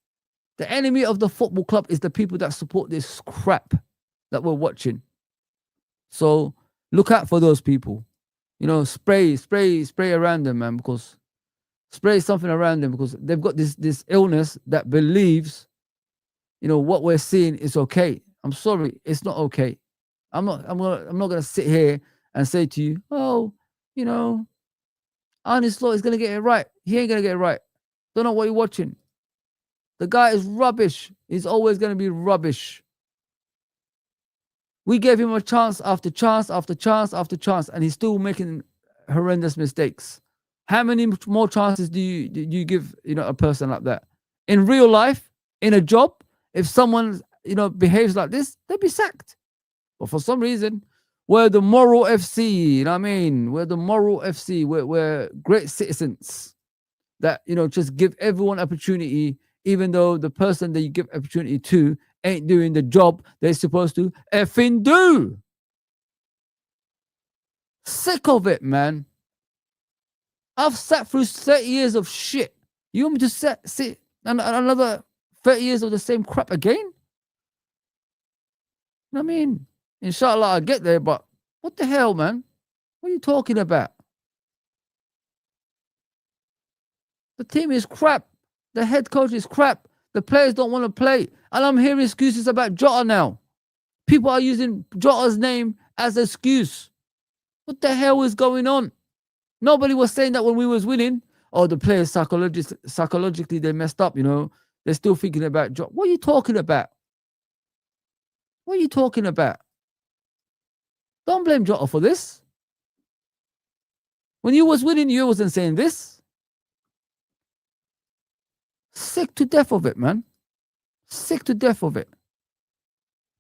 S1: The enemy of the football club is the people that support this crap that we're watching. So look out for those people. You know, spray around them, man, because spray something around them because they've got this illness that believes, you know, what we're seeing is okay. I'm sorry, it's not okay. I'm not gonna sit here and say to you, oh, you know, Arne Slot is gonna get it right. He ain't gonna get it right. Don't know what you're watching. The guy is rubbish. He's always gonna be rubbish. We gave him a chance after chance after chance after chance, and he's still making horrendous mistakes. How many more chances do you give, you know, a person like that? In real life, in a job, if someone, you know, behaves like this, they'd be sacked. But for some reason, we're the moral FC, you know what I mean? We're the moral FC. We're great citizens that, you know, just give everyone opportunity, even though the person that you give opportunity to ain't doing the job they're supposed to effing do. Sick of it, man. I've sat through 30 years of shit. You want me to sit another 30 years of the same crap again? You know what I mean? Inshallah, I'll get there, but what the hell, man? What are you talking about? The team is crap. The head coach is crap. The players don't want to play. And I'm hearing excuses about Jota now. People are using Jota's name as an excuse. What the hell is going on? Nobody was saying that when we was winning. Oh, the players psychologically they messed up, you know. They're still thinking about Jota. What are you talking about? What are you talking about? Don't blame Jota for this. When you was winning, you wasn't saying this. Sick to death of it, man. Sick to death of it.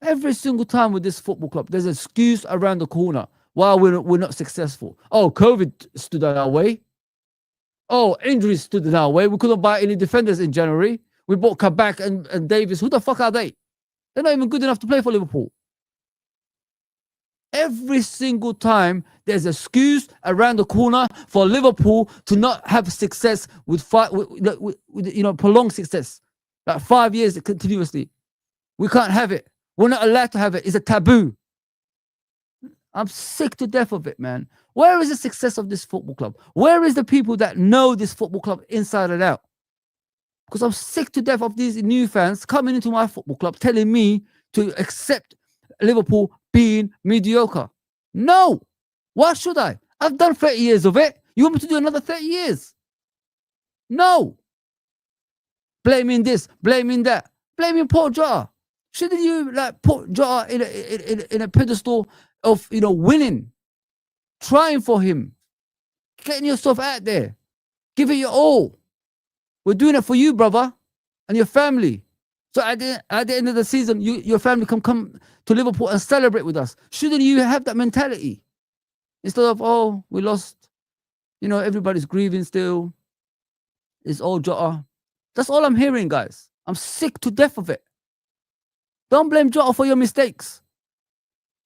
S1: Every single time with this football club, there's an excuse around the corner why we're not successful. Oh, COVID stood in our way. Oh, injuries stood in our way. We couldn't buy any defenders in January. We bought Kabak and Davis. Who the fuck are they? They're not even good enough to play for Liverpool. Every single time, there's an excuse around the corner for Liverpool to not have success with you know, prolonged success, like 5 years continuously. We can't have it. We're not allowed to have it. It's a taboo. I'm sick to death of it, man. Where is the success of this football club? Where is the people that know this football club inside and out? Because I'm sick to death of these new fans coming into my football club telling me to accept Liverpool being mediocre. No. Why should I? I've done 30 years of it. You want me to do another 30 years? No. Blaming this, blaming that, blaming Paul Jota. Shouldn't you like put Jota in a pedestal of, you know, winning, trying for him, getting yourself out there, give it your all. We're doing it for you, brother, and your family. So at the end of the season, your family can come to Liverpool and celebrate with us. Shouldn't you have that mentality? Instead of, oh, we lost, you know, everybody's grieving still. It's all Jota. That's all I'm hearing, guys. I'm sick to death of it. Don't blame Jota for your mistakes.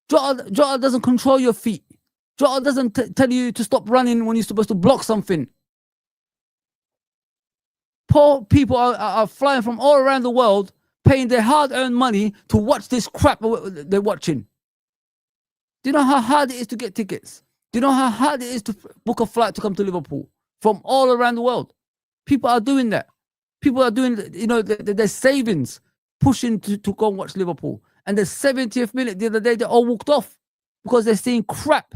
S1: Jota doesn't control your feet. Jota doesn't tell you to stop running when you're supposed to block something. Poor people are flying from all around the world, paying their hard-earned money to watch this crap they're watching. Do you know how hard it is to get tickets? Do you know how hard it is to book a flight to come to Liverpool from all around the world? People are doing that. People are doing, you know, their savings, pushing to go and watch Liverpool. And the 70th minute the other day, they all walked off because they're seeing crap.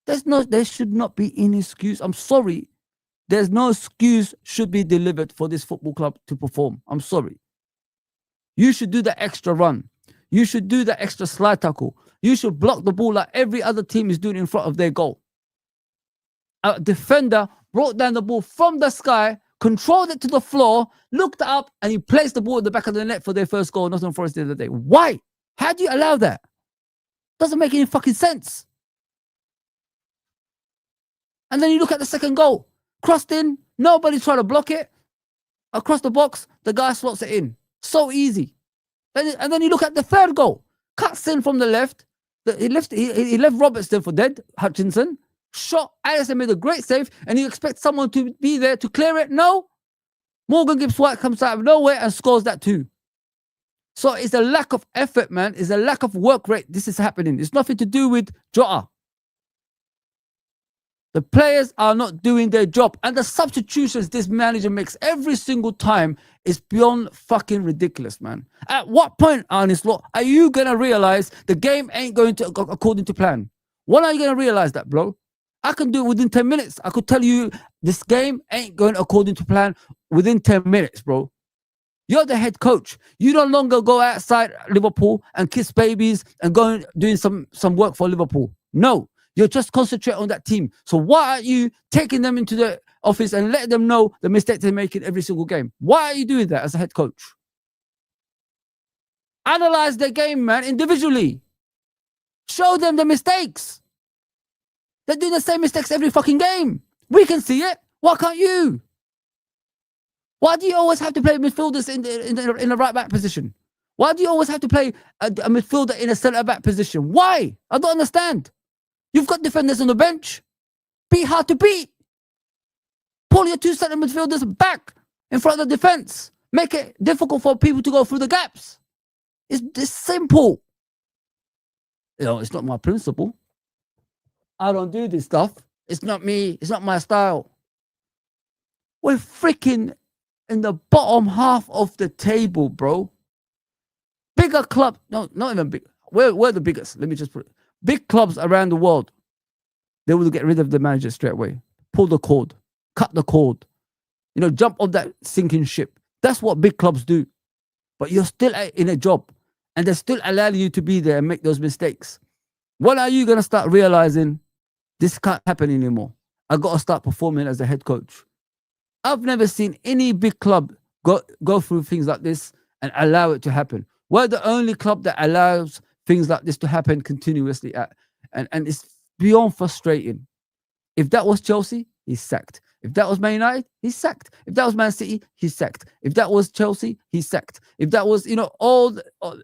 S1: There should not be any excuse. I'm sorry. There's no excuse should be delivered for this football club to perform. I'm sorry. You should do the extra run. You should do the extra slide tackle. You should block the ball like every other team is doing in front of their goal. A defender brought down the ball from the sky, controlled it to the floor, looked up, and he placed the ball at the back of the net for their first goal, Nottingham Forest the other day. Why? How do you allow that? Doesn't make any fucking sense. And then you look at the second goal. Crossed in, nobody tried to block it. Across the box, the guy slots it in. So easy. And then you look at the third goal. Cuts in from the left. He left Robertson for dead, Hutchinson. Shot, Allison made a great save, and you expect someone to be there to clear it? No. Morgan Gibbs-White comes out of nowhere and scores that too. So it's a lack of effort, man. It's a lack of work rate. This is happening. It's nothing to do with Jota. The players are not doing their job. And the substitutions this manager makes every single time is beyond fucking ridiculous, man. At what point, Arne Slot, are you going to realize the game ain't going to go according to plan? When are you going to realize that, bro? I can do it within 10 minutes. I could tell you this game ain't going according to plan within 10 minutes, bro. You're the head coach. You no longer go outside Liverpool and kiss babies and go and doing some work for Liverpool. No, you're just concentrate on that team. So why are you taking them into the office and letting them know the mistakes they make in every single game? Why are you doing that as a head coach? Analyze their game, man, individually. Show them the mistakes. They're doing the same mistakes every fucking game. We can see it. Why can't you? Why do you always have to play midfielders in the right back position? Why do you always have to play a midfielder in a centre back position? Why? I don't understand. You've got defenders on the bench. Be hard to beat. Pull your two centre midfielders back in front of the defence. Make it difficult for people to go through the gaps. It's simple. You know, it's not my principle. I don't do this stuff. It's not me. It's not my style. We're freaking in the bottom half of the table, bro. Bigger club, no, not even big. We're the biggest. Let me just put it. Big clubs around the world, they will get rid of the manager straight away. Pull the cord, cut the cord, you know, jump off that sinking ship. That's what big clubs do. But you're still in a job, and they're still allowing you to be there and make those mistakes. When are you gonna start realizing this can't happen anymore? I gotta start performing as a head coach. I've never seen any big club go through things like this and allow it to happen. We're the only club that allows things like this to happen continuously and it's beyond frustrating. If that was Chelsea, he's sacked. If that was Man United, he's sacked. If that was Man City, he's sacked. If that was Chelsea, he's sacked. If that was, you know,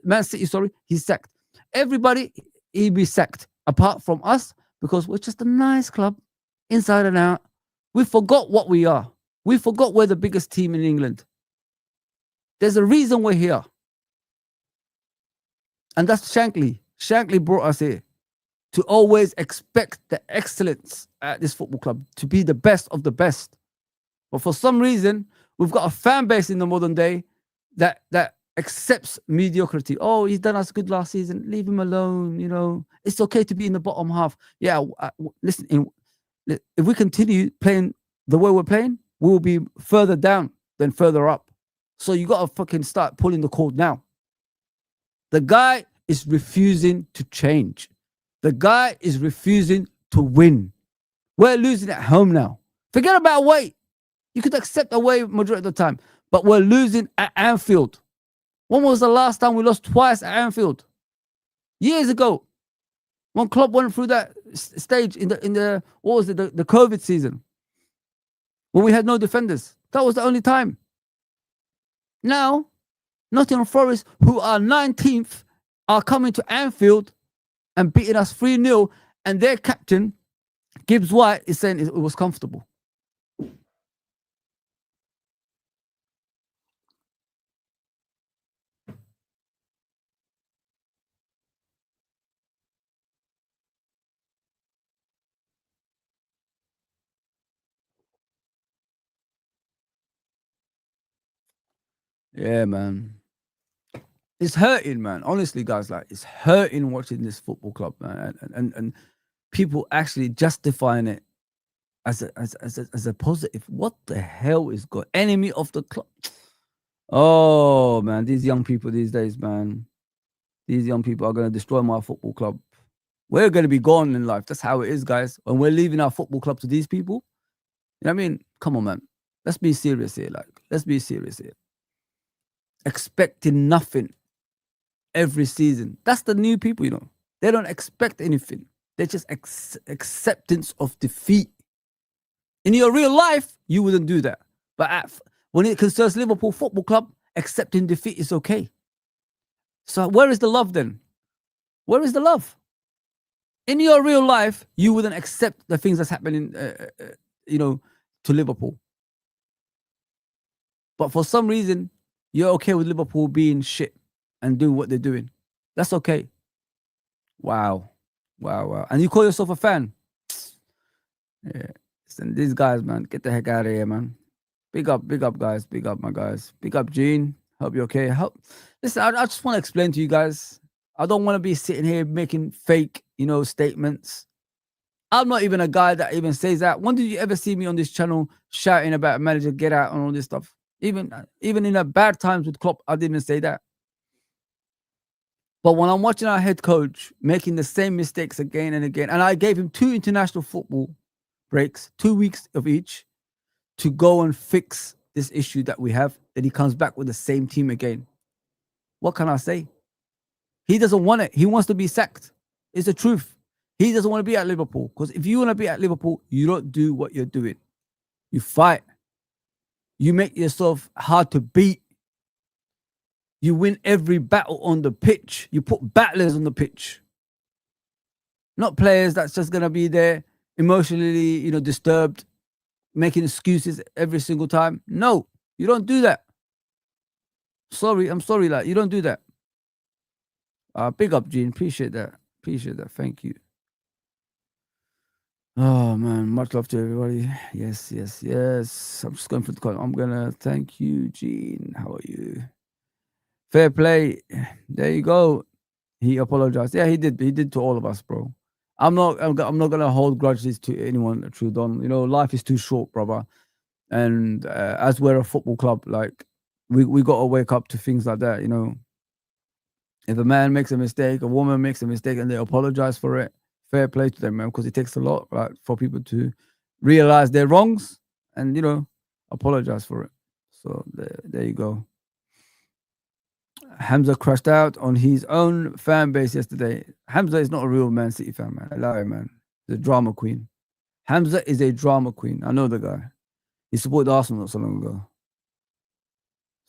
S1: Man City, sorry, he's sacked. Everybody, he'd be sacked apart from us because we're just a nice club inside and out. We forgot what we are. We forgot we're the biggest team in England. There's a reason we're here. And that's Shankly. Shankly brought us here to always expect the excellence at this football club, to be the best of the best. But for some reason, we've got a fan base in the modern day that accepts mediocrity. Oh, he's done us good last season. Leave him alone. You know, it's okay to be in the bottom half. Yeah, listen, if we continue playing the way we're playing, we will be further down than further up. So you got to fucking start pulling the cord now. The guy is refusing to change. The guy is refusing to win. We're losing at home now. Forget about away. You could accept away majority of the time, but we're losing at Anfield. When was the last time we lost twice at Anfield? Years ago. When Klopp went through that stage in the what was it, the COVID season, when we had no defenders. That was the only time. Now, Nottingham Forest, who are 19th, are coming to Anfield and beating us 3-0, and their captain, Gibbs White, is saying it was comfortable. Yeah, man. It's hurting, man. Honestly, guys, like, it's hurting watching this football club, man, and people actually justifying it as a positive. What the hell is going? Enemy of the club. Oh man, these young people these days, man. These young people are going to destroy my football club. We're going to be gone in life. That's how it is, guys. When we're leaving our football club to these people, you know what I mean? Come on, man. Let's be serious here. Like, let's be serious here. Expecting nothing every season. That's the new people, you know. They don't expect anything. They're just acceptance of defeat. In your real life, you wouldn't do that. But when it concerns Liverpool Football Club, accepting defeat is okay. So where is the love then? Where is the love? In your real life, you wouldn't accept the things that's happening, you know, to Liverpool. But for some reason, you're okay with Liverpool being shit. and doing what they're doing. That's okay. Wow. And you call yourself a fan? Yeah. Listen, these guys, man, get the heck out of here, man. Big up, guys. Big up, my guys. Big up, Gene. Hope you're okay. Listen, I just want to explain to you guys. I don't want to be sitting here making fake, statements. I'm not even a guy that even says that. When did you ever see me on this channel shouting about manager get out and all this stuff? Even in the bad times with Klopp, I didn't say that. But when I'm watching our head coach making the same mistakes again and again, and I gave him 2 international football breaks, 2 weeks of each, to go and fix this issue that we have, that he comes back with the same team again. What can I say? He doesn't want it. He wants to be sacked. It's the truth. He doesn't want to be at Liverpool, because if you want to be at Liverpool, you don't do what you're doing. You fight. You make yourself hard to beat. You win every battle on the pitch. You put battlers on the pitch. Not players that's just going to be there emotionally, disturbed, making excuses every single time. No, you don't do that. I'm sorry, you don't do that. Big up, Gene. Appreciate that. Thank you. Oh, man. Much love to everybody. Yes. I'm just going for the call. I'm going to thank you, Gene. How are you? Fair play. There you go. He apologized. Yeah, he did. He did to all of us, bro. I'm not gonna hold grudges to anyone, Trudon. Life is too short, brother. And as we're a football club, like we got to wake up to things like that. If a man makes a mistake, a woman makes a mistake, and they apologize for it, fair play to them, man. Because it takes a lot, right, for people to realize their wrongs and apologize for it. So there you go. Hamza crashed out on his own fan base yesterday. Hamza is not a real Man City fan, man. Allow him, man. He's a drama queen. Hamza is a drama queen. I know the guy. He supported Arsenal not so long ago.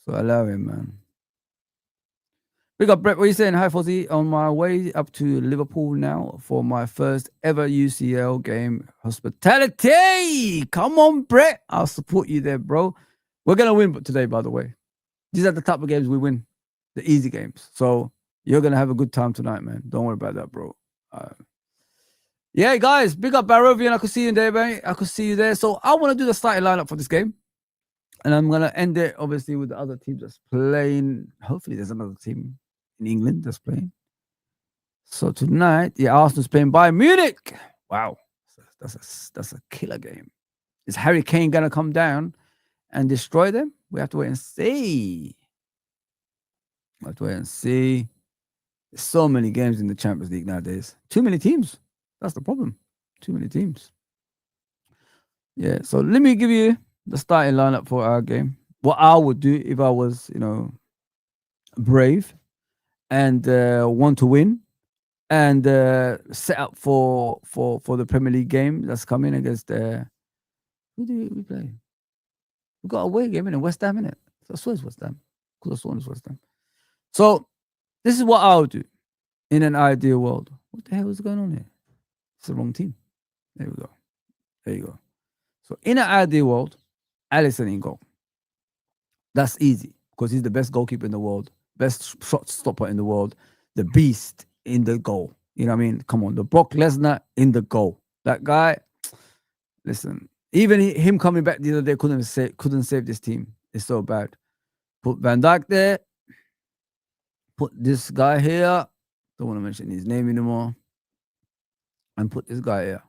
S1: So allow him, man. Big up, Brett. What are you saying? Hi, Fozzie. On my way up to Liverpool now for my first ever UCL game. Hospitality. Come on, Brett. I'll support you there, bro. We're going to win today, by the way. These are the type of games we win. The easy games. So you're going to have a good time tonight, man. Don't worry about that, bro. Yeah, guys. Big up, Barovian. I could see you there, mate. I could see you there. So I want to do the starting lineup for this game. And I'm going to end it, obviously, with the other teams that's playing. Hopefully there's another team in England that's playing. So tonight, Arsenal's playing Bayern Munich. Wow. That's a killer game. Is Harry Kane going to come down and destroy them? We have to wait and see. There's so many games in the Champions League nowadays. Too many teams. That's the problem. Too many teams. Yeah, so let me give you the starting lineup for our game. What I would do if I was, brave and want to win and set up for the Premier League game that's coming against who do we play? We've got a away game in West Ham, innit? I swear it's West Ham. Because I swear it's West Ham. So this is what I would do in an ideal world. What the hell is going on here? It's the wrong team. There you go. So in an ideal world, Alisson in goal. That's easy because he's the best goalkeeper in the world, best shot stopper in the world, the beast in the goal. You know what I mean? Come on, the Brock Lesnar in the goal. That guy, listen, even him coming back the other day couldn't save this team. It's so bad. Put Van Dijk there. Put this guy here. Don't want to mention his name anymore. And put this guy here.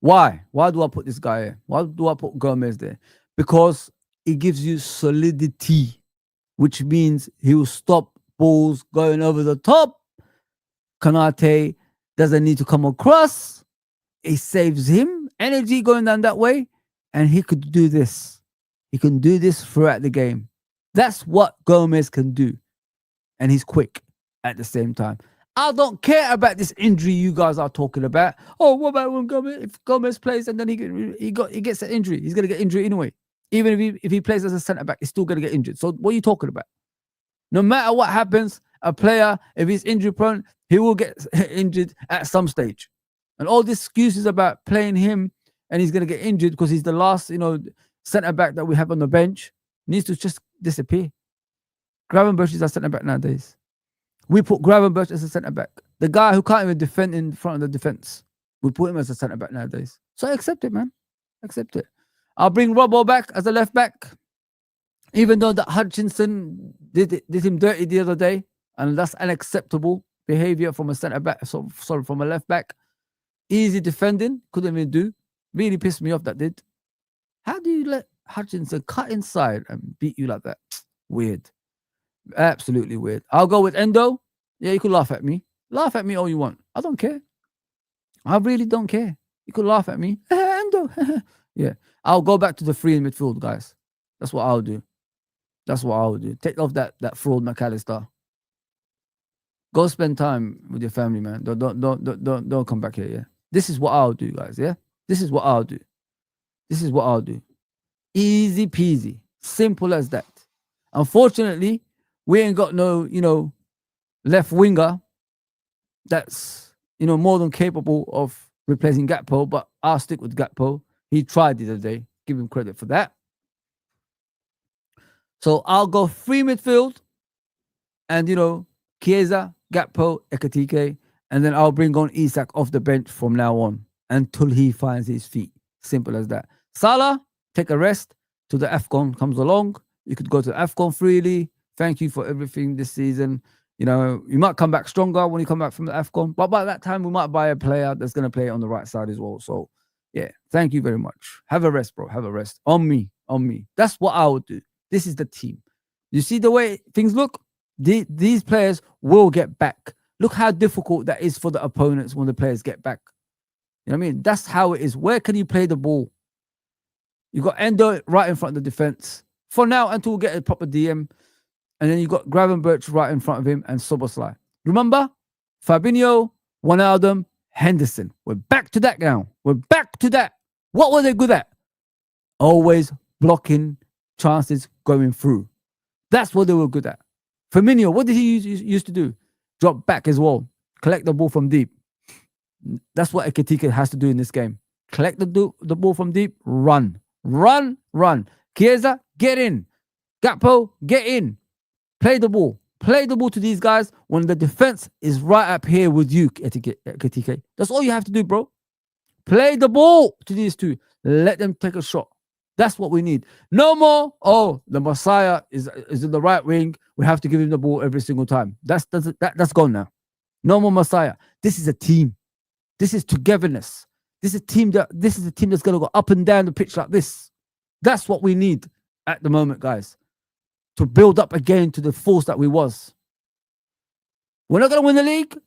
S1: Why? Why do I put this guy here? Why do I put Gomez there? Because it gives you solidity, which means he will stop balls going over the top. Konate doesn't need to come across. It saves him energy going down that way. And he could do this. He can do this throughout the game. That's what Gomez can do. And he's quick at the same time. I don't care about this injury you guys are talking about. Oh, what about when Gomez plays and then he gets an injury? He's going to get injured anyway. Even if he plays as a centre-back, he's still going to get injured. So what are you talking about? No matter what happens, a player, if he's injury-prone, he will get injured at some stage. And all these excuses about playing him and he's going to get injured because he's the last, centre-back that we have on the bench needs to just disappear. Gravenberch is our centre-back nowadays. We put Gravenberch as a centre-back. The guy who can't even defend in front of the defence. We put him as a centre-back nowadays. So I accept it, man. Accept it. I'll bring Robbo back as a left-back. Even though that Hutchinson did him dirty the other day. And that's unacceptable behaviour from a centre-back. Sorry, from a left-back. Easy defending. Couldn't even do. Really pissed me off, that did. How do you let Hutchinson cut inside and beat you like that? Weird. Absolutely weird. I'll go with Endo. Yeah, you could laugh at me. Laugh at me all you want. I don't care. I really don't care. You could laugh at me. Endo. Yeah. I'll go back to the 3 in midfield, guys. That's what I'll do. That's what I'll do. Take off that fraud McAllister. Go spend time with your family, man. Don't come back here, yeah? This is what I'll do, guys, yeah? This is what I'll do. This is what I'll do. Easy peasy. Simple as that. Unfortunately, we ain't got no, left winger that's, more than capable of replacing Gakpo, but I'll stick with Gakpo. He tried the other day. Give him credit for that. So I'll go 3 midfield and, Chiesa, Gakpo, Ekitike, and then I'll bring on Isak off the bench from now on until he finds his feet. Simple as that. Salah, take a rest till the AFCON comes along. You could go to the AFCON freely. Thank you for everything this season. You might come back stronger when you come back from the AFCON, but by that time, we might buy a player that's going to play on the right side as well. So, yeah, thank you very much. Have a rest, bro. Have a rest. On me. That's what I would do. This is the team. You see the way things look? These players will get back. Look how difficult that is for the opponents when the players get back. You know what I mean? That's how it is. Where can you play the ball? You got Endo right in front of the defense for now until we get a proper DM. And then you got Gravenberch right in front of him and Szoboszlai. Remember? Fabinho, Wijnaldum, Henderson. We're back to that now. We're back to that. What were they good at? Always blocking chances going through. That's what they were good at. Firmino, what did he used to do? Drop back as well. Collect the ball from deep. That's what Ekitike has to do in this game. Collect the ball from deep. Run. Chiesa, get in. Gakpo, get in. Play the ball. Play the ball to these guys when the defense is right up here with you, Ekitike. That's all you have to do, bro. Play the ball to these two. Let them take a shot. That's what we need. No more, the Messiah is in the right wing. We have to give him the ball every single time. That's gone now. No more Messiah. This is a team. This is togetherness. This is a team that's going to go up and down the pitch like this. That's what we need at the moment, guys. To build up again to the force that we was. We're not going to win the league.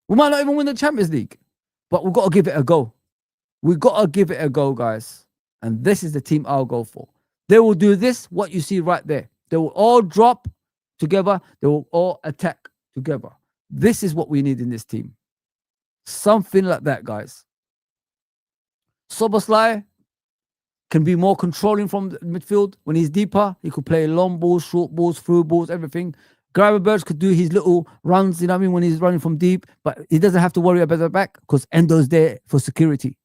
S1: We might not even win the Champions League. But we've got to give it a go. We've got to give it a go, guys. And this is the team I'll go for. They will do this, what you see right there. They will all drop together. They will all attack together. This is what we need in this team. Something like that, guys. Szoboszlai can be more controlling from the midfield. When he's deeper, he could play long balls, short balls, through balls, everything. Gravenberch could do his little runs, when he's running from deep. But he doesn't have to worry about the back because Endo's there for security.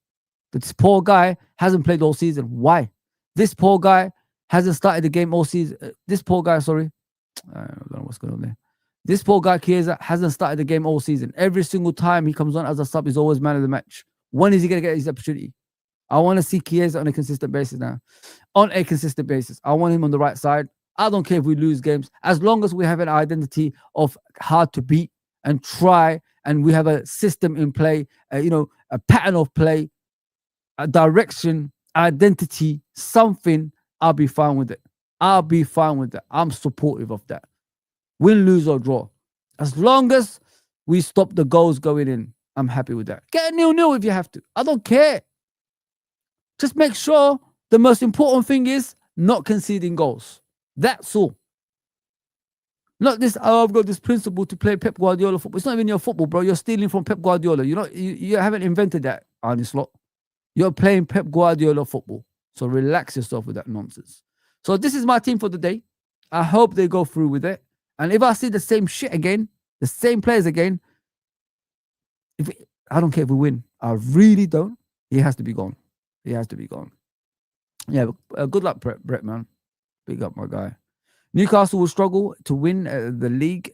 S1: This poor guy hasn't played all season. Why? This poor guy hasn't started the game all season. This poor guy, sorry. I don't know what's going on there. This poor guy, Chiesa, hasn't started the game all season. Every single time he comes on as a sub, he's always man of the match. When is he going to get his opportunity? I want to see Chiesa on a consistent basis now. On a consistent basis. I want him on the right side. I don't care if we lose games. As long as we have an identity of hard to beat and try, and we have a system in play, a pattern of play, a direction, identity, something, I'll be fine with it. I'm supportive of that. Win, lose, or draw. As long as we stop the goals going in, I'm happy with that. Get a 0-0 if you have to. I don't care. Just make sure the most important thing is not conceding goals. That's all. Not this, I've got this principle to play Pep Guardiola football. It's not even your football, bro. You're stealing from Pep Guardiola. You haven't invented that, Arne Slot. You're playing Pep Guardiola football. So relax yourself with that nonsense. So this is my team for the day. I hope they go through with it. And if I see the same shit again, the same players again, I don't care if we win. I really don't. He has to be gone. Yeah, good luck, Brett, man. Big up, my guy. Newcastle will struggle to win the league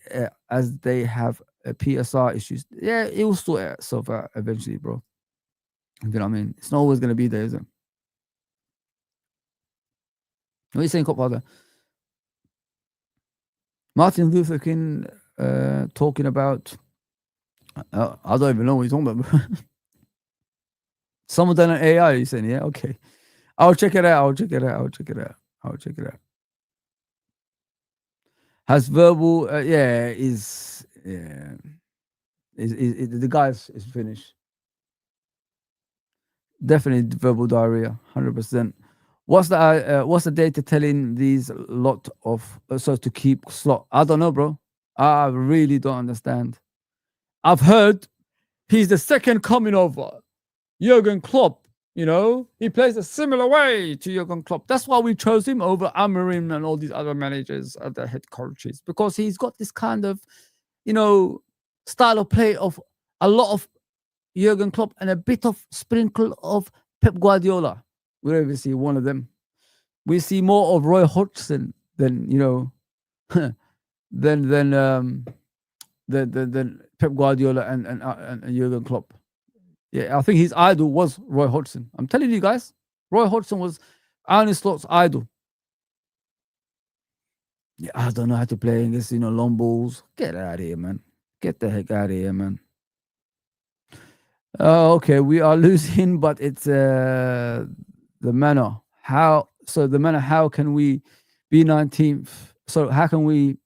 S1: as they have PSR issues. Yeah, it will sort itself out eventually, bro. You know what I mean? It's not always going to be there, is it? What are you saying, Copfather? Martin Luther King talking about... I don't even know what he's talking about, bro. Someone done an AI, you saying? Yeah, okay. I'll check it out. Has verbal... is the guy is finished. Definitely verbal diarrhea, 100%. What's the data telling these lot of so to keep slot? I don't know, bro. I really don't understand. I've heard he's the second coming of Jurgen Klopp. You know, he plays a similar way to Jurgen Klopp. That's why we chose him over Amorim and all these other managers, other head coaches, because he's got this kind of, you know, style of play of a lot of Jurgen Klopp and a bit of sprinkle of Pep Guardiola. We ever see one of them. We see more of Roy Hodgson than, you know, than Pep Guardiola and Jurgen Klopp. Yeah, I think his idol was Roy Hodgson. I'm telling you guys, Roy Hodgson was Arne Slot's idol. Yeah, I don't know how to play in this, you know, long balls. Get out of here, man. Get the heck out of here, man. Okay, we are losing, but it's the manner. How can we be 19th? So how can we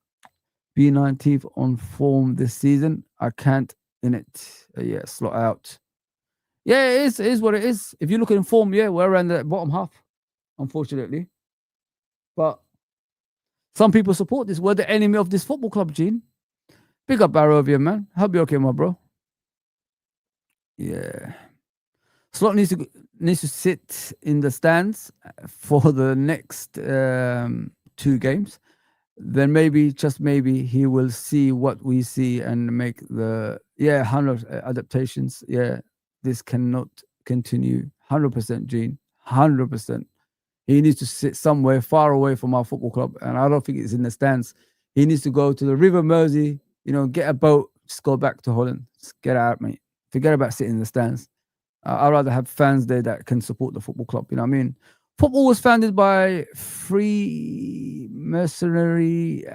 S1: be 19th on form this season? I can't in it. Yeah, slot out. Yeah, it is what it is. If you look in form, yeah, we're around the bottom half, unfortunately. But some people support this. We're the enemy of this football club, Gene. Big up Barrow of you, man. Hope you're okay, my bro. Yeah. Slot needs to sit in the stands for the next 2 games. Then maybe, just maybe, he will see what we see and make the 100 adaptations. Yeah, this cannot continue. 100%, Gene. 100%. He needs to sit somewhere far away from our football club, and I don't think it's in the stands. He needs to go to the River Mersey, you know, get a boat, just go back to Holland. Just get out, mate. Forget about sitting in the stands. I'd rather have fans there that can support the football club. You know what I mean? Football was founded by free mercenary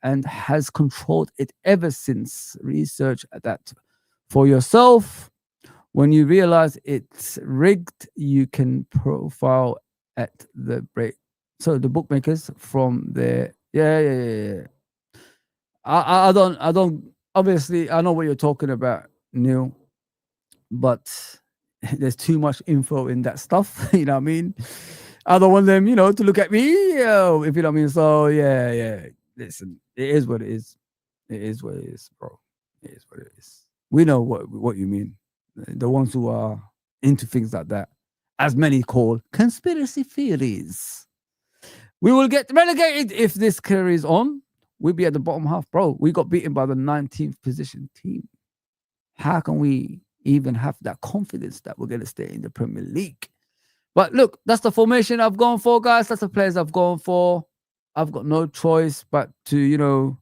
S1: and has controlled it ever since. Research that for yourself. When you realize it's rigged, you can profile at the break. So the bookmakers from there. Yeah. I don't. Obviously, I know what you're talking about, Neil, but there's too much info in that stuff. You know what I mean? I don't want them, you know, to look at me, if you know what I mean. So yeah. Listen, it is what it is. It is what it is, bro. It is what it is. We know what you mean. The ones who are into things like that, as many call conspiracy theories. We will get relegated if this carries on. We'll be at the bottom half, bro. We got beaten by the 19th position team. How can we even have that confidence that we're going to stay in the Premier League? But look, that's the formation I've gone for, guys. That's the players I've gone for. I've got no choice but to, you know,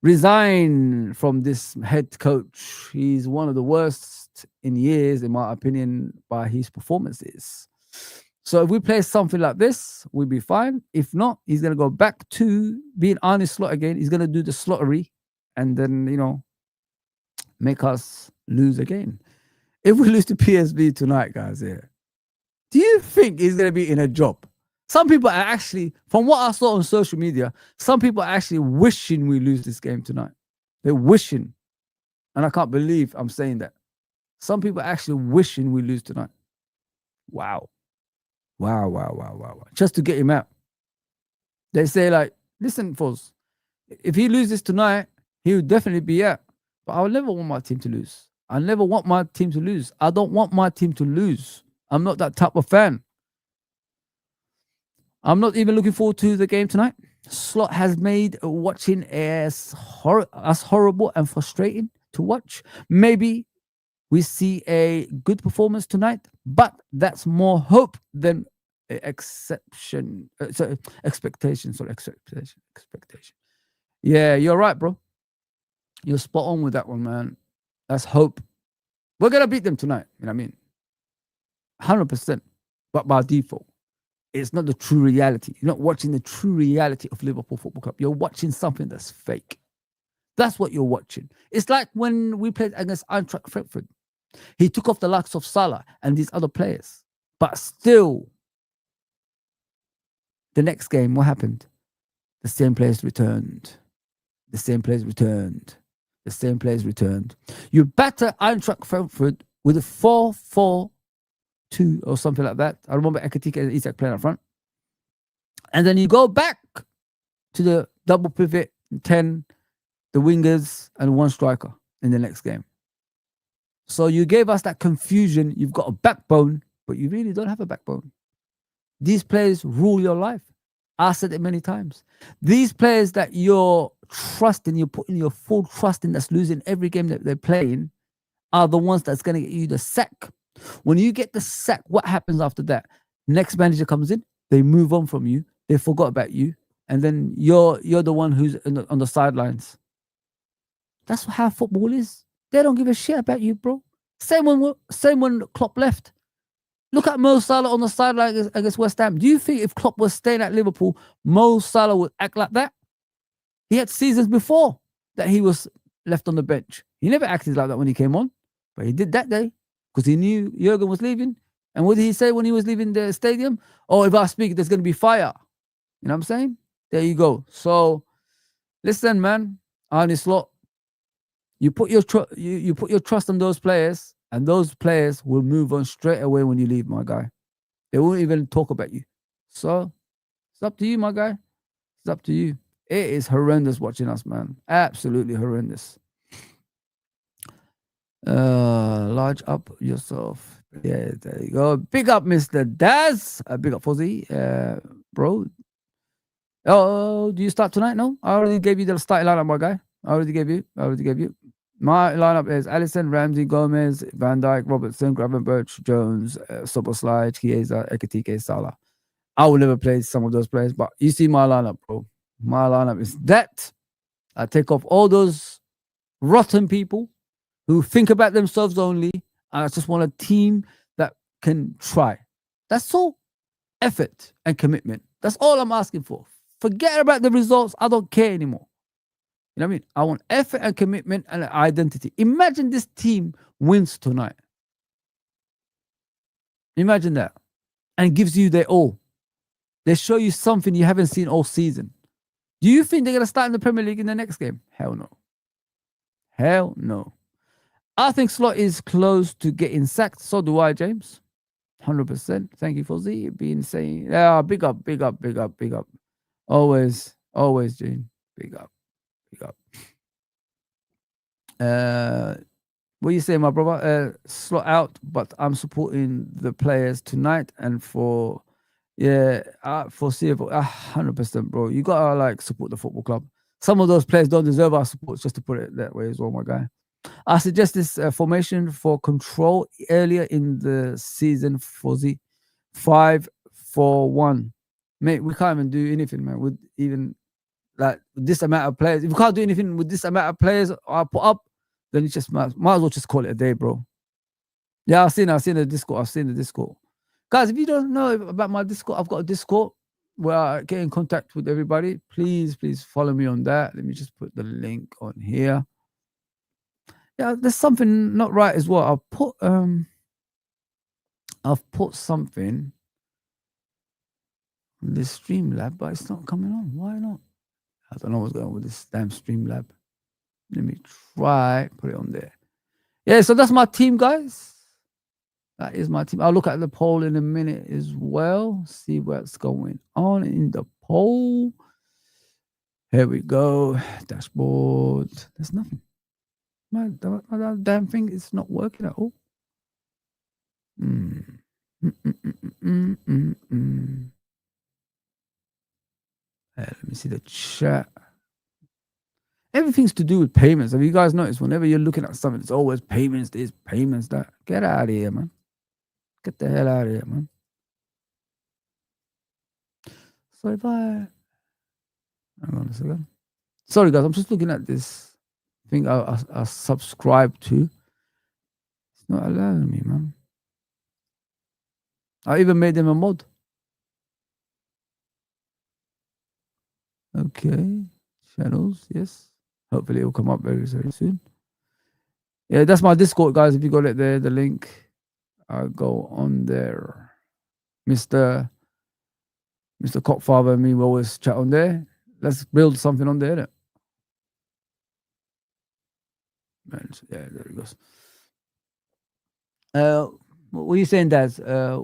S1: resign from this head coach. He's one of the worst in years, in my opinion, by his performances. So if we play something like this, we'll be fine. If not, he's going to go back to being Arne Slot again. He's going to do the slottery and then, you know, make us lose again. If we lose to PSV tonight, guys, do you think he's going to be in a job? Some people are actually, from what I saw on social media, some people are actually wishing we lose this game tonight. They're wishing. And I can't believe I'm saying that. Some people are actually wishing we lose tonight. Wow. Just to get him out. They say, like, listen, folks, if he loses tonight, he will definitely be out. But I'll never want my team to lose. I never want my team to lose. I don't want my team to lose. I'm not that type of fan. I'm not even looking forward to the game tonight. Slot has made watching as horrible and frustrating to watch. Maybe we see a good performance tonight, but that's more hope than exception. So expectation. Sorry, expectation. Yeah, you're right, bro. You're spot on with that one, man. That's hope. We're gonna beat them tonight. You know what I mean? 100%. But by default, it's not the true reality. You're not watching the true reality of Liverpool Football Club. You're watching something that's fake. That's what you're watching. It's like when we played against Eintracht Frankfurt. He took off the likes of Salah and these other players. But still, the next game, what happened? The same players returned. The same players returned. The same players returned. You batter Eintracht Frankfurt with a 4-4-2 or something like that. I remember Ekatike and Isak playing up front. And then you go back to the double pivot, 10, the wingers, and one striker in the next game. So you gave us that confusion. You've got a backbone, but you really don't have a backbone. These players rule your life. I said it many times. These players that you're trusting, you're putting your full trust in, that's losing every game that they're playing, are the ones that's going to get you the sack. When you get the sack, what happens after that? Next manager comes in, they move on from you, they forgot about you, and then you're the one who's on the sidelines. That's how football is. They don't give a shit about you, bro. Same when Klopp left. Look at Mo Salah on the sideline against West Ham. Do you think if Klopp was staying at Liverpool, Mo Salah would act like that? He had seasons before that he was left on the bench. He never acted like that when he came on, but he did that day because he knew Jurgen was leaving. And what did he say when he was leaving the stadium? Oh, if I speak, there's going to be fire. You know what I'm saying? There you go. So, listen, man, Arne Slot, you put your trust on those players, and those players will move on straight away when you leave, my guy. They won't even talk about you. So, it's up to you, my guy. It's up to you. It is horrendous watching us, man. Absolutely horrendous. Large up yourself. Yeah, there you go. Big up, Mr. Daz. Big up, Fozzie. Bro. Oh, do you start tonight? No? I already gave you the starting lineup, my guy. I already gave you. My lineup is Alisson, Ramsey, Gomez, Van Dijk, Robertson, Gravenberch, Jones, Soboslai, Chiesa, Ekatike, Salah. I will never play some of those players, but you see my lineup, bro. My lineup is that. I take off all those rotten people who think about themselves only. I just want a team that can try. That's all. Effort and commitment. That's all I'm asking for. Forget about the results. I don't care anymore. You know what I mean? I want effort and commitment and identity. Imagine this team wins tonight. Imagine that. And gives you their all. They show you something you haven't seen all season. Do you think they're going to start in the Premier League in the next game? Hell no. Hell no. I think Slot is close to getting sacked. So do I, James. 100%. Thank you for being saying. Yeah, big up. Always, Gene. Big up. What you say, my brother? Slot out, but I'm supporting the players tonight and for foreseeable. 100%, bro. You gotta support the football club. Some of those players don't deserve our support, just to put it that way as well, my guy. I suggest this formation for control earlier in the season for the 5-4-1. Mate, we can't even do anything, man. With even this amount of players, if we can't do anything with this amount of players I put up, then you just might as well just call it a day, bro. Yeah, I've seen the Discord. Guys, if you don't know about my Discord, I've got a Discord where I get in contact with everybody. Please follow me on that. Let me just put the link on here. Yeah, there's something not right as well. I've put something on this Streamlab, but it's not coming on. Why not? I don't know what's going on with this damn Streamlab. Let me try put it on there. Yeah, so that's my team, guys. That is my team. I'll look at the poll in a minute as well. See what's going on in the poll. Here we go. Dashboard. There's nothing. My damn thing is not working at all. Let me see the chat. Everything's to do with payments. Have you guys noticed whenever you're looking at something, it's always payments, this, payments, that. Get out of here, man. Get the hell out of here, man. So if I hang on a second. Sorry guys, I'm just looking at this thing I subscribe to. It's not allowing me, man. I even made them a mod. Okay. Channels, yes. Hopefully it will come up very, very soon. Yeah, that's my Discord, guys. If you got it there, the link, I'll go on there. Mr. Cockfather and me will always chat on there. Let's build something on there, innit? Yeah, there it goes. What are you saying, Daz?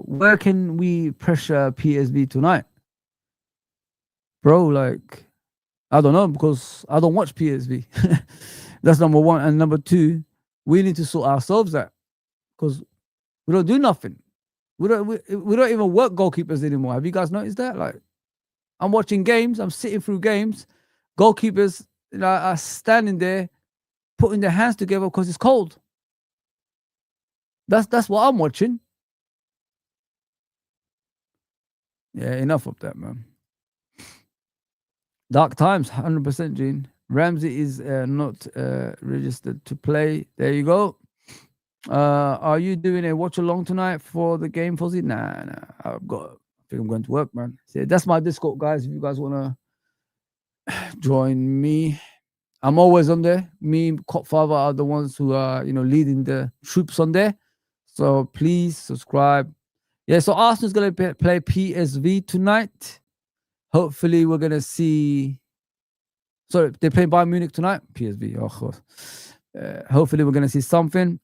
S1: Where can we pressure PSV tonight? Bro, like, I don't know, because I don't watch PSV. That's number one. And number two, we need to sort ourselves out, because we don't do nothing. We don't even work goalkeepers anymore. Have you guys noticed that? Like, I'm watching games, I'm sitting through games, goalkeepers are standing there putting their hands together because it's cold. That's what I'm watching. Yeah, enough of that, man. Dark times, 100%, Gene. Ramsey is not registered to play. There you go. Are you doing a watch along tonight for the game, Fozzy? Nah. I think I'm going to work, man. So that's my Discord, guys. If you guys want to join me, I'm always on there. Me and Copfather are the ones who are, leading the troops on there. So please subscribe. Yeah, so Arsenal's going to play PSV tonight. Hopefully we're going to see... Sorry, they're playing Bayern Munich tonight? PSV, of course. Hopefully we're going to see something.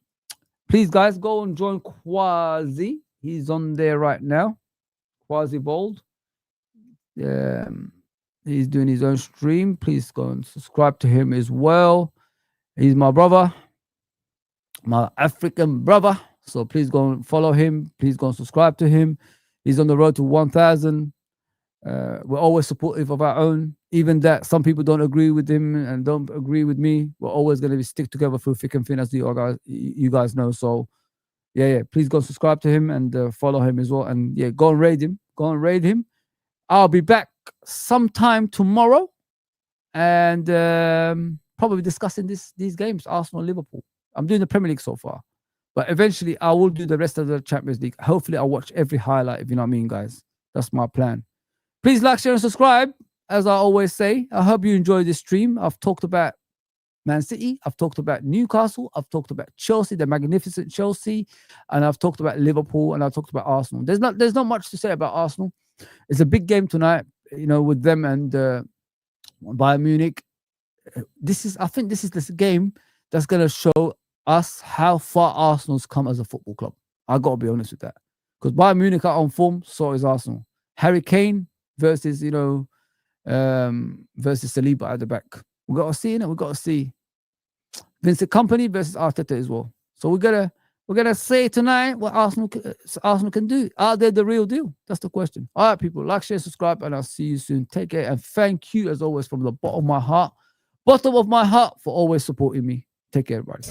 S1: Please, guys, go and join Quasi. He's on there right now. Quasi Bold. He's doing his own stream. Please go and subscribe to him as well. He's my brother, my African brother. So please go and follow him. Please go and subscribe to him. He's on the road to 1,000. We're always supportive of our own. Even that some people don't agree with him and don't agree with me, we're always going to stick together through thick and thin, as you guys know. So yeah, please go and subscribe to him and follow him as well. And yeah, go and raid him. I'll be back sometime tomorrow and probably discussing these games, Arsenal, Liverpool. I'm doing the Premier League so far, but eventually I will do the rest of the Champions League. Hopefully I'll watch every highlight, if you know what I mean, guys. That's my plan. Please like, share, and subscribe. As I always say, I hope you enjoyed this stream. I've talked about Man City. I've talked about Newcastle. I've talked about Chelsea, the magnificent Chelsea. And I've talked about Liverpool, and I've talked about Arsenal. There's not much to say about Arsenal. It's a big game tonight, with them and Bayern Munich. I think this is this game that's going to show us how far Arsenal's come as a football club. I got to be honest with that. Because Bayern Munich are on form, so is Arsenal. Harry Kane versus Saliba at the back. We got to see it. We got to see Vincent Kompany versus Arteta as well. So we're gonna say tonight what Arsenal can do. Are they the real deal? That's the question. All right, people, like, share, subscribe, and I'll see you soon. Take care, and thank you as always from the bottom of my heart for always supporting me. Take care, everybody.